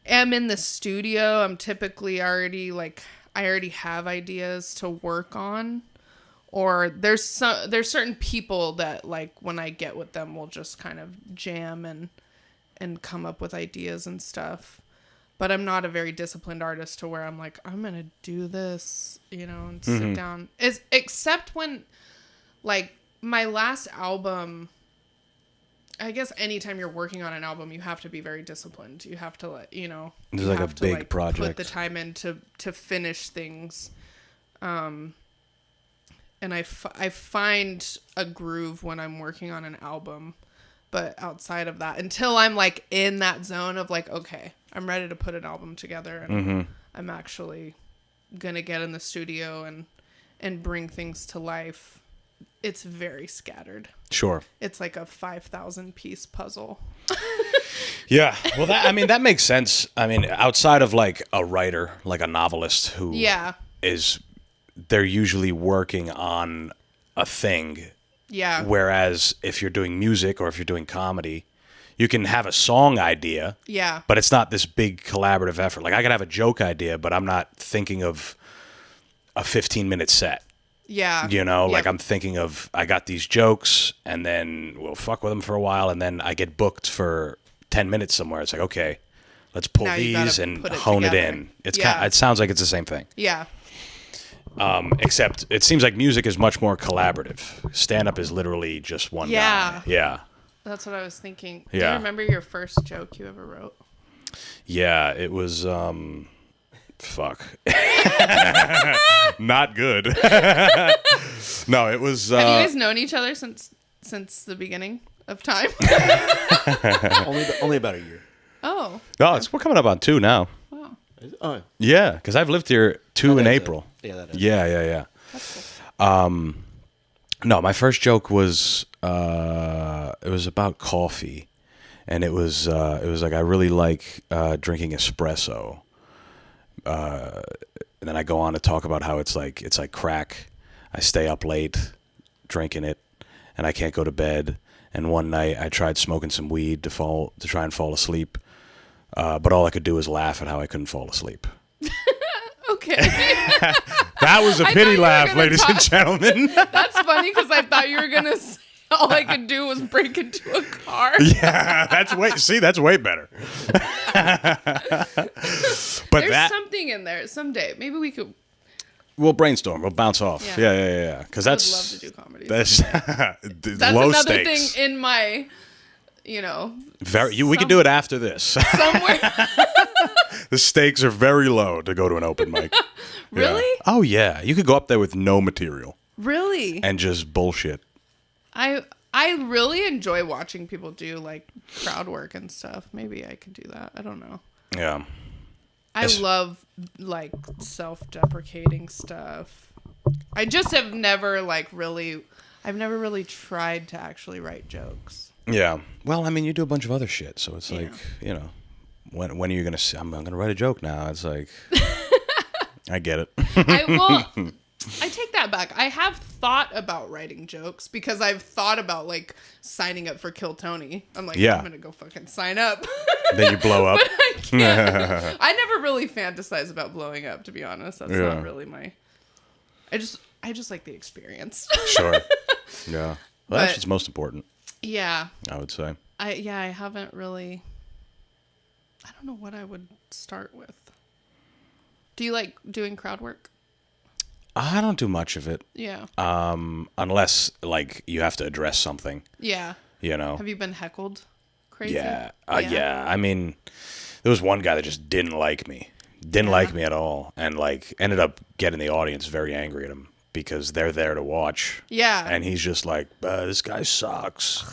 S4: am in the studio. I'm typically I already have ideas to work on, or there's certain people that like when I get with them we'll just kind of jam and come up with ideas and stuff. But I'm not a very disciplined artist to where I'm like, I'm going to do this, and sit down. Except when, like, my last album, I guess anytime you're working on an album, you have to be very disciplined. You have to,
S1: It's like a big project.
S4: Put the time in to finish things. And I find a groove when I'm working on an album. But outside of that, until I'm like in that zone of like, okay, I'm ready to put an album together, and I'm actually gonna get in the studio and bring things to life, it's very scattered.
S1: Sure.
S4: It's like a 5,000 piece puzzle.
S1: Yeah. Well, that makes sense. I mean, outside of like a writer, like a novelist who they're usually working on a thing.
S4: Yeah.
S1: Whereas if you're doing music or if you're doing comedy, you can have a song idea.
S4: Yeah.
S1: But it's not this big collaborative effort. Like I could have a joke idea, but I'm not thinking of a 15-minute set.
S4: Yeah.
S1: Like I'm thinking of, I got these jokes and then we'll fuck with them for a while. And then I get booked for 10 minutes somewhere. It's like, okay, let's pull these and hone it in. It sounds like it's the same thing.
S4: Yeah.
S1: Except it seems like music is much more collaborative. Stand-up is literally just one guy. Yeah.
S4: That's what I was thinking.
S1: Yeah.
S4: Do you remember your first joke you ever wrote?
S1: Yeah, it was, fuck. Not good. No, it was...
S4: Have you guys known each other since the beginning of time?
S2: only about a year.
S4: Oh.
S1: No, we're coming up on 2 now.
S4: Wow.
S2: Oh,
S1: Yeah, because I've lived here 2 in April.
S2: that is.
S1: Yeah.
S4: That's cool.
S1: No, my first joke was it was about coffee, and it was like I really like drinking espresso. And then I go on to talk about how it's like crack. I stay up late drinking it, and I can't go to bed. And one night I tried smoking some weed to try and fall asleep, but all I could do was laugh at how I couldn't fall asleep.
S4: Okay.
S1: That was a pity laugh, ladies and gentlemen.
S4: That's funny because I thought you were going to say all I could do was break into a car.
S1: Yeah, that's way better. But
S4: There's something in there. Someday, maybe we could.
S1: We'll brainstorm. We'll bounce off. Yeah. Because
S4: I
S1: that's.
S4: would love to do comedy.
S1: That's
S4: Low another
S1: stakes.
S4: thing in my,
S1: we could do it after this.
S4: somewhere.
S1: The stakes are very low to go to an open mic.
S4: Really?
S1: Yeah. Oh yeah, you could go up there with no material
S4: Really?
S1: and just bullshit.
S4: I really enjoy watching people do like crowd work and stuff. Maybe I could do that. I don't know.
S1: Yeah.
S4: I love like self-deprecating stuff. I just have never I've never really tried to actually write jokes.
S1: Yeah. Well, I mean, you do a bunch of other shit, so it's like, you know, when are you gonna say, I'm gonna write a joke now? It's like, I get it.
S4: I take that back. I have thought about writing jokes because I've thought about like signing up for Kill Tony. I'm like,
S1: Yeah.
S4: I'm gonna go fucking sign up.
S1: Then you blow up.
S4: But I can't. I never really fantasize about blowing up, to be honest. That's
S1: Yeah.
S4: not really my. I just like the experience.
S1: Sure. Yeah. Well, that's
S4: But-
S1: what's most important,
S4: Yeah.
S1: I would say.
S4: I haven't really. I don't know what I would start with. Do you like doing crowd work?
S1: I don't do much of it,
S4: Yeah.
S1: unless like you have to address something.
S4: Yeah.
S1: You know.
S4: Have you been heckled? Crazy.
S1: Yeah. Yeah. I mean, there was one guy that just didn't like me. Didn't like me at all. And like ended up getting the audience very angry at him because they're there to watch.
S4: Yeah.
S1: And he's just like, this guy sucks.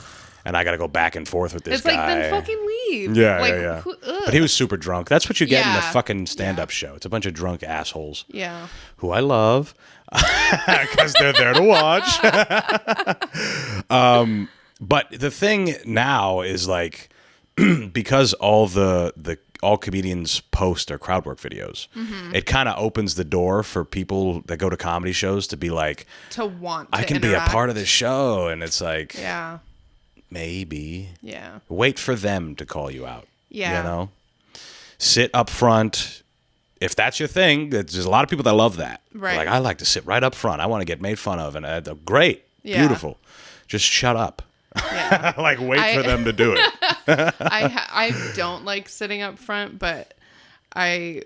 S1: And I got to go back and forth with this
S4: It's
S1: guy.
S4: like, then fucking leave.
S1: Yeah,
S4: like,
S1: yeah.
S4: Ugh.
S1: But he was super drunk. That's what you get in a
S4: Yeah.
S1: fucking stand-up show. It's a bunch of drunk assholes
S4: Yeah.
S1: who I love because they're there to watch. But the thing now is like, because all all comedians post their crowd work videos, it kind of opens the door for people that go to comedy shows to be like,
S4: To want to
S1: I can
S4: interact.
S1: be a part of this show. And it's like,
S4: Yeah.
S1: maybe.
S4: Yeah.
S1: Wait for them to call you out.
S4: Yeah.
S1: You know? Sit up front. If that's your thing, there's a lot of people that love that.
S4: Right.
S1: Like, I like to sit right up front. I want to get made fun of. And great.
S4: Yeah.
S1: Beautiful. Just shut up.
S4: Yeah.
S1: Like, wait for them to do it.
S4: I don't like sitting up front, but I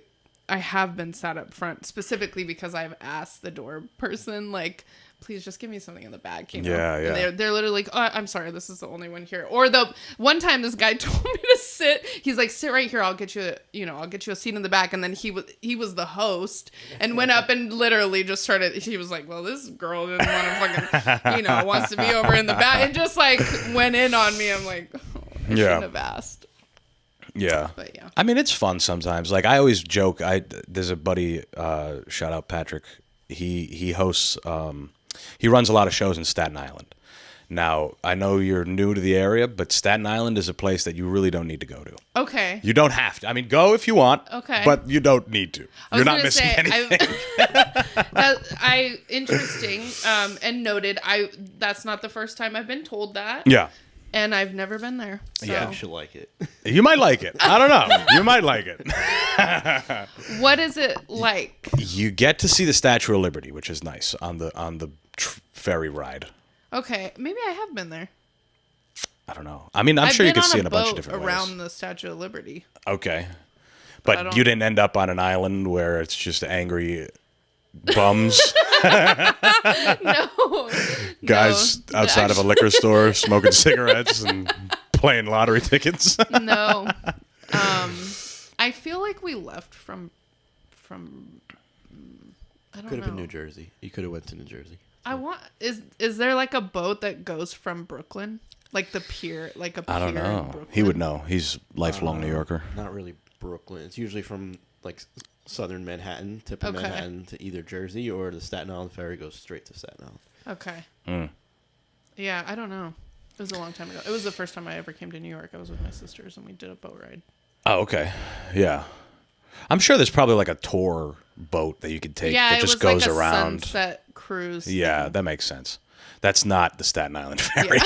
S4: have been sat up front specifically because I've asked the door person, like, please just give me something in the back, you know?
S1: Yeah, yeah.
S4: And they're literally like, oh, I'm sorry, this is the only one here. Or the one time this guy told me to sit, he's like, sit right here, I'll get you a seat in the back. And then he was the host and went up and literally just started, he was like, well, this girl didn't want to fucking, wants to be over in the back, and just like went in on me. I'm like, oh, I
S1: Yeah.
S4: shouldn't have asked.
S1: Yeah.
S4: But yeah.
S1: I mean, it's fun sometimes. Like, I always joke. There's a buddy, shout out Patrick. He hosts, he runs a lot of shows in Staten Island. Now, I know you're new to the area, but Staten Island is a place that you really don't need to go to.
S4: Okay.
S1: You don't have to. I mean, go if you want.
S4: Okay.
S1: But you don't need to.
S4: I
S1: You're
S4: was
S1: not
S4: gonna
S1: missing
S4: say,
S1: anything.
S4: Interesting, and noted. That's not the first time I've been told that.
S1: Yeah.
S4: And I've never been there. So.
S2: Yeah, you should like it.
S1: You might like it. I don't know. You might like it.
S4: What is it like?
S1: You get to see the Statue of Liberty, which is nice on the ferry ride.
S4: Okay, maybe I have been there.
S1: I don't know. I mean, I'm
S4: I've
S1: sure you
S4: been
S1: can
S4: on
S1: see
S4: a
S1: in a bunch of
S4: boat
S1: different
S4: around
S1: ways.
S4: the Statue of Liberty.
S1: Okay.
S4: I
S1: But
S4: don't-
S1: you didn't end up on an island where it's just angry bums,
S4: No.
S1: guys
S4: No,
S1: outside of a liquor store smoking cigarettes and playing lottery tickets.
S4: No. I feel like we left from. I don't
S2: Could have been
S4: know.
S2: New Jersey. You could have went to New Jersey.
S4: Is there like a boat that goes from Brooklyn, like the pier, like a pier
S1: I don't
S4: in
S1: know.
S4: Brooklyn?
S1: He would know. He's lifelong New Yorker.
S2: Not really Brooklyn. It's usually from like southern Manhattan, tip of
S4: Okay.
S2: Manhattan to either Jersey, or the Staten Island ferry goes straight to Staten Island.
S4: Okay.
S1: Mm.
S4: Yeah, I don't know. It was a long time ago. It was the first time I ever came to New York. I was with my sisters and we did a boat ride.
S1: Oh, okay. Yeah. I'm sure there's probably like a tour boat that you could take
S4: Yeah,
S1: that
S4: it
S1: just
S4: was
S1: goes
S4: like a
S1: around.
S4: sunset cruise.
S1: Yeah, that makes sense. That's not the Staten Island ferry.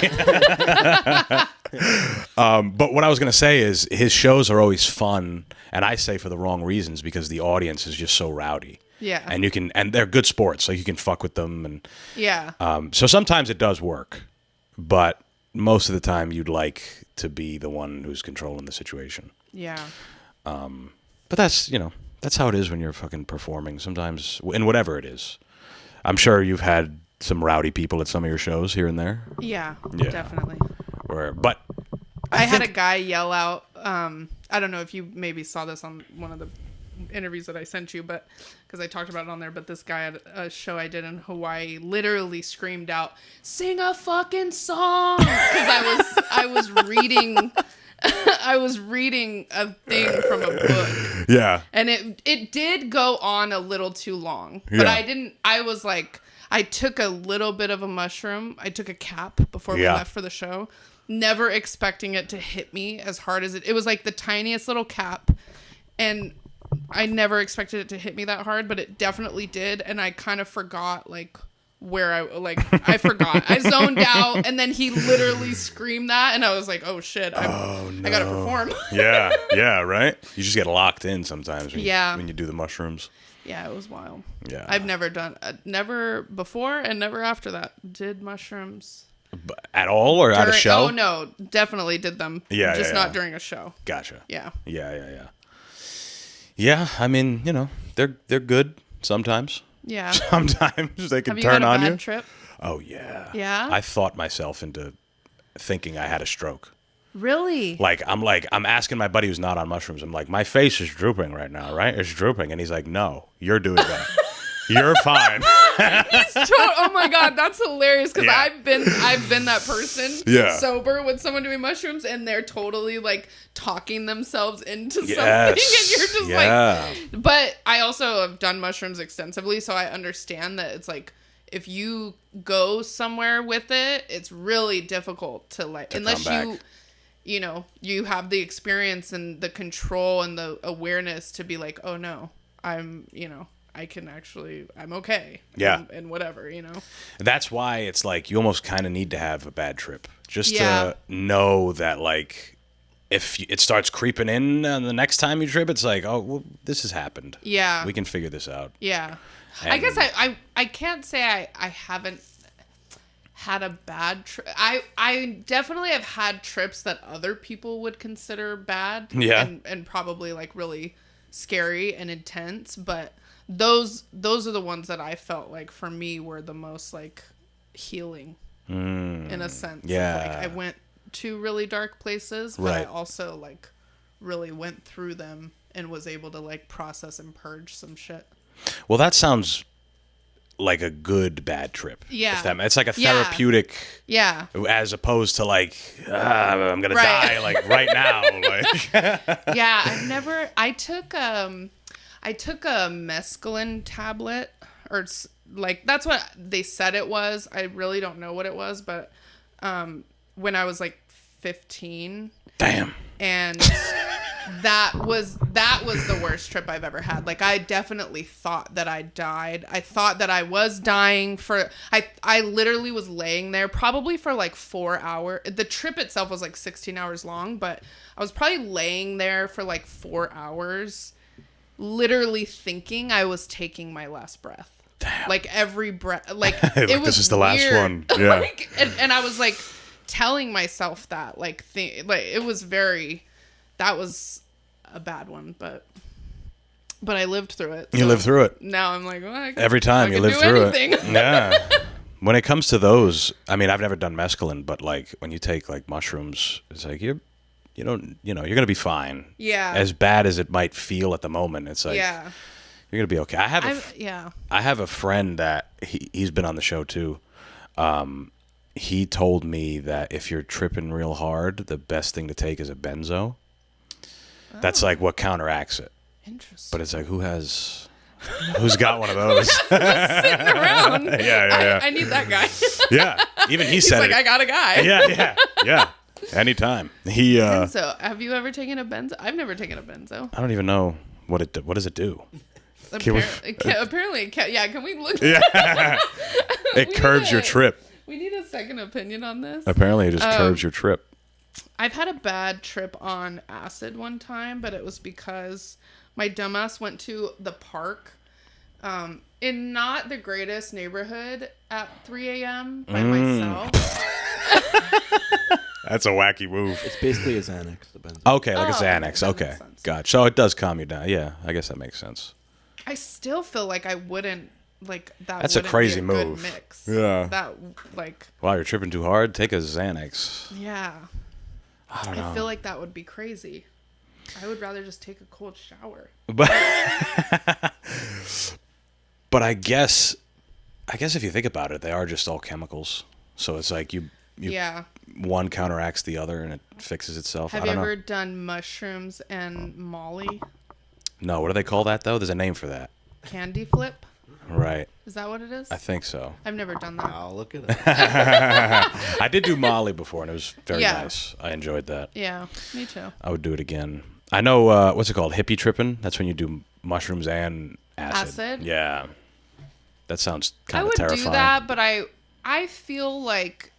S1: But what I was going to say is his shows are always fun, and I say for the wrong reasons because the audience is just so rowdy.
S4: Yeah.
S1: And they're good sports, like you can fuck with them, and
S4: Yeah.
S1: so sometimes it does work, but most of the time you'd like to be the one who's controlling the situation.
S4: Yeah.
S1: But that's how it is when you're fucking performing. Sometimes in whatever it is, I'm sure you've had some rowdy people at some of your shows here and there.
S4: Yeah.
S1: Yeah.
S4: Definitely.
S1: But
S4: I had a guy yell out. I don't know if you maybe saw this on one of the interviews that I sent you, but because I talked about it on there. But this guy at a show I did in Hawaii literally screamed out, "Sing a fucking song!" Because I was reading. I was reading a thing from a book.
S1: Yeah.
S4: And it did go on a little too long. But
S1: Yeah.
S4: I was like, I took a little bit of a mushroom. I took a cap before we
S1: Yeah.
S4: left for the show, never expecting it to hit me as hard as it was like the tiniest little cap, and I never expected it to hit me that hard, but it definitely did, and I kind of forgot like where I forgot. I zoned out, and then he literally screamed that, and I was like, oh shit, I gotta perform.
S1: Yeah, right? You just get locked in sometimes when you do the mushrooms.
S4: Yeah, it was wild.
S1: Yeah.
S4: I've never before and never after that did mushrooms.
S1: At all or at a show?
S4: Oh, no, definitely did them.
S1: Yeah,
S4: Just
S1: yeah.
S4: not during a show.
S1: Gotcha.
S4: Yeah.
S1: Yeah. Yeah, I mean, they're good sometimes.
S4: Yeah.
S1: Sometimes they can
S4: Have you
S1: turn
S4: had a
S1: on
S4: bad
S1: you.
S4: trip?
S1: Oh, yeah.
S4: Yeah?
S1: I thought myself into thinking I had a stroke.
S4: Really?
S1: I'm asking my buddy who's not on mushrooms. I'm like, my face is drooping right now, right? It's drooping. And he's like, no, you're doing that. You're fine.
S4: Oh my god, that's hilarious because
S1: Yeah.
S4: I've been that person sober with someone doing mushrooms and they're totally like talking themselves into something and you're just like. But I also have done mushrooms extensively, so I understand that it's like if you go somewhere with it, it's really difficult to like unless you have the experience and the control and the awareness to be like, oh no, I'm okay.
S1: Yeah.
S4: And whatever,
S1: That's why it's like you almost kind of need to have a bad trip just to know that like if it starts creeping in the next time you trip, it's like, oh, well, this has happened.
S4: Yeah.
S1: We can figure this out.
S4: Yeah.
S1: And
S4: I guess I can't say I haven't had a bad trip. I definitely have had trips that other people would consider bad.
S1: Yeah.
S4: And probably like really scary and intense, but those are the ones that I felt like for me were the most like healing in a sense.
S1: Yeah.
S4: Like I went to really dark places, but I also like really went through them and was able to like process and purge some shit.
S1: Well, that sounds like a good bad trip.
S4: Yeah.
S1: It's like a therapeutic.
S4: Yeah.
S1: As opposed to like, I'm going to die like right now. Like.
S4: Yeah. I took a mescaline tablet or like, that's what they said it was. I really don't know what it was, but, when I was like 15.
S1: Damn.
S4: And that was the worst trip I've ever had. Like I definitely thought that I died. I thought that I was dying I literally was laying there probably for like 4 hours. The trip itself was like 16 hours long, but I was probably laying there for like 4 hours, literally thinking I was taking my last breath. Damn. Like every breath, like it was
S1: this is the
S4: weird.
S1: last one. Yeah.
S4: Like, and I was like telling myself that like it was that was a bad one, but I lived through it.
S1: You lived through it.
S4: Now I'm like, well,
S1: every time you live through
S4: anything.
S1: it. Yeah. When it comes to those, I mean, I've never done mescaline, but like when you take like mushrooms, it's like you're going to be fine.
S4: Yeah.
S1: As bad as it might feel at the moment, it's like you're going to be okay. I have a friend that he's been on the show too. He told me that if you're tripping real hard, the best thing to take is a benzo. Oh. That's like what counteracts it.
S4: Interesting.
S1: But it's like, who's got one of those?
S4: Sitting around.
S1: Yeah.
S4: I need that guy.
S1: Yeah. Even he said
S4: like,
S1: it.
S4: I got a guy.
S1: Yeah. Anytime.
S4: Benzo. Have you ever taken a benzo? I've never taken a benzo.
S1: I don't even know what does it do?
S4: Apparently, can we look?
S1: Yeah. It curbs your trip.
S4: We need a second opinion on this.
S1: Apparently, it just curbs your trip.
S4: I've had a bad trip on acid one time, but it was because my dumbass went to the park in not the greatest neighborhood at 3 a.m. by myself.
S1: That's a wacky move.
S2: It's basically a Xanax. The benzo.
S1: Okay, like a Xanax. Okay, gotcha. So it does calm you down. Yeah, I guess that makes sense.
S4: I still feel like I wouldn't like that.
S1: That's a crazy
S4: be a
S1: move.
S4: Good mix.
S1: Yeah.
S4: That like.
S1: Wow, you're tripping too hard. Take a Xanax.
S4: Yeah.
S1: I don't know.
S4: I feel like that would be crazy. I would rather just take a cold shower.
S1: But I guess if you think about it, they are just all chemicals. So it's like you one counteracts the other and it fixes itself.
S4: Have you ever done mushrooms and Molly?
S1: No, what do they call that though? There's a name for that.
S4: Candy flip?
S1: Right.
S4: Is that what it is?
S1: I think so.
S4: I've never done that.
S2: I'll look it up.
S1: I did do Molly before, and it was very
S4: Yeah.
S1: nice. I enjoyed that.
S4: Yeah, me too.
S1: I would do it again. I know, what's it called? Hippie tripping? That's when you do mushrooms and acid.
S4: Acid?
S1: Yeah. That sounds
S4: I
S1: kind of
S4: would
S1: terrifying.
S4: do that, but I feel like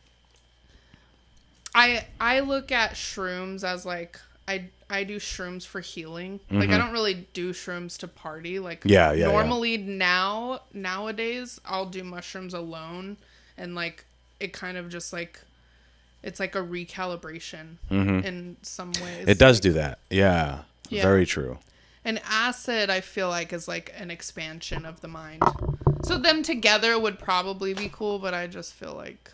S4: I look at shrooms as like I do shrooms for healing. Like I don't really do shrooms to party. Like
S1: Yeah, yeah,
S4: normally nowadays I'll do mushrooms alone, and like it kind of just like it's like a recalibration in some ways.
S1: It does
S4: Like,
S1: do that. Yeah.
S4: Yeah.
S1: Very true.
S4: And acid, I feel like, is like an expansion of the mind. So them together would probably be cool, but I just feel like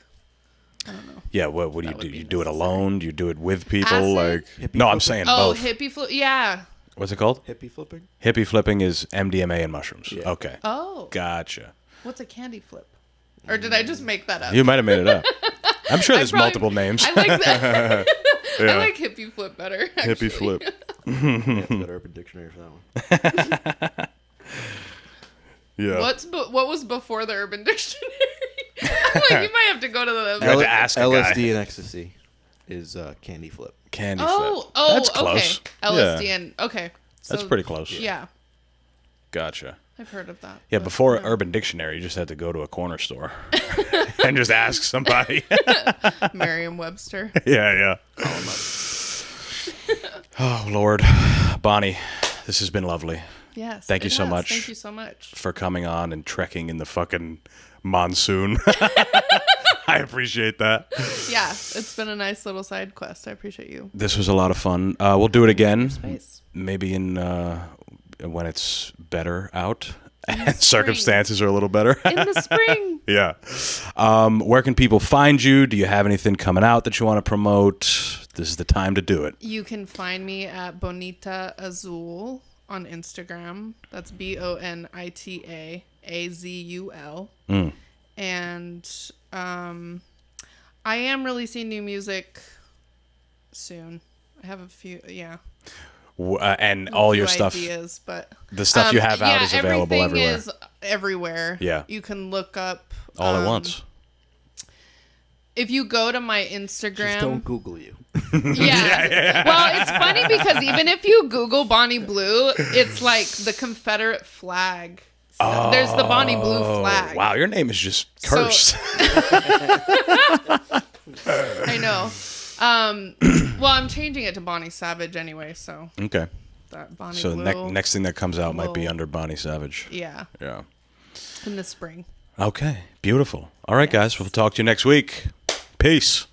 S4: I don't know.
S1: Yeah, what do you
S4: That
S1: do?
S4: would be
S1: You do it
S4: necessary.
S1: alone? Do you do it with people?
S4: Acid?
S1: Like
S2: Hippie
S1: no, I'm
S2: flipping.
S1: saying
S4: Oh,
S1: both.
S4: hippie flip. Yeah.
S1: What's it called?
S2: Hippie flipping?
S1: Hippie flipping is MDMA and mushrooms.
S2: Yeah.
S1: Okay.
S4: Oh.
S1: Gotcha.
S4: What's a candy flip? Or did I just make that up?
S1: You might have made it up. I'm sure there's
S4: probably-
S1: multiple names.
S4: I like that.
S1: Yeah.
S4: I like hippie flip better.
S1: Hippie
S4: actually.
S1: flip.
S2: You have to go to Urban Dictionary for that one.
S1: Yeah.
S4: What was before the Urban Dictionary? I'm like, you might have to go to the.
S1: You had to ask a guy.
S2: LSD and ecstasy is candy flip.
S1: Candy
S4: Oh,
S1: flip.
S4: oh,
S1: That's
S4: okay.
S1: close.
S4: LSD
S1: Yeah.
S4: and okay.
S1: That's
S4: So,
S1: pretty close.
S4: Yeah,
S1: Gotcha.
S4: I've heard of that.
S1: Yeah,
S4: but,
S1: before
S4: yeah.
S1: Urban Dictionary, you just had to go to a corner store and just ask somebody.
S4: Merriam-Webster.
S1: Yeah.
S4: Call 'em up.
S1: Oh, Lord. Bonnie, this has been lovely
S4: Yes.
S1: Thank you
S4: it
S1: so
S4: has.
S1: much.
S4: Thank you so much.
S1: for coming on and trekking in the fucking monsoon. I appreciate that.
S4: Yeah, it's been a nice little side quest. I appreciate you.
S1: This was a lot of fun. We'll do it again.
S4: Space.
S1: Maybe in when it's better out and
S4: spring.
S1: circumstances are a little better.
S4: In the spring.
S1: Yeah. Where can people find you? Do you have anything coming out that you want to promote? This is the time to do it.
S4: You can find me at Bonita Azul on Instagram. That's BONITA AZUL. And I am releasing new music soon. I have a few, yeah.
S1: And all
S4: few
S1: your stuff,
S4: ideas, but
S1: the stuff you have out is available
S4: everything
S1: everywhere.
S4: is everywhere.
S1: Yeah.
S4: You can look up
S1: All at once.
S4: If you go to my Instagram,
S2: Just don't Google you.
S4: yeah. Well, it's funny because even if you Google Bonnie Blue, it's like the Confederate flag. So there's the Bonnie Blue flag.
S1: Wow, your name is just cursed.
S4: I know. Well, I'm changing it to Bonnie Savage anyway, so
S1: Okay.
S4: that Bonnie
S1: So
S4: Blue.
S1: next thing that comes out might be
S4: Whoa.
S1: under Bonnie Savage.
S4: Yeah,
S1: Yeah.
S4: in the spring.
S1: Okay. Beautiful. All right, guys. We'll talk to you next week. Peace.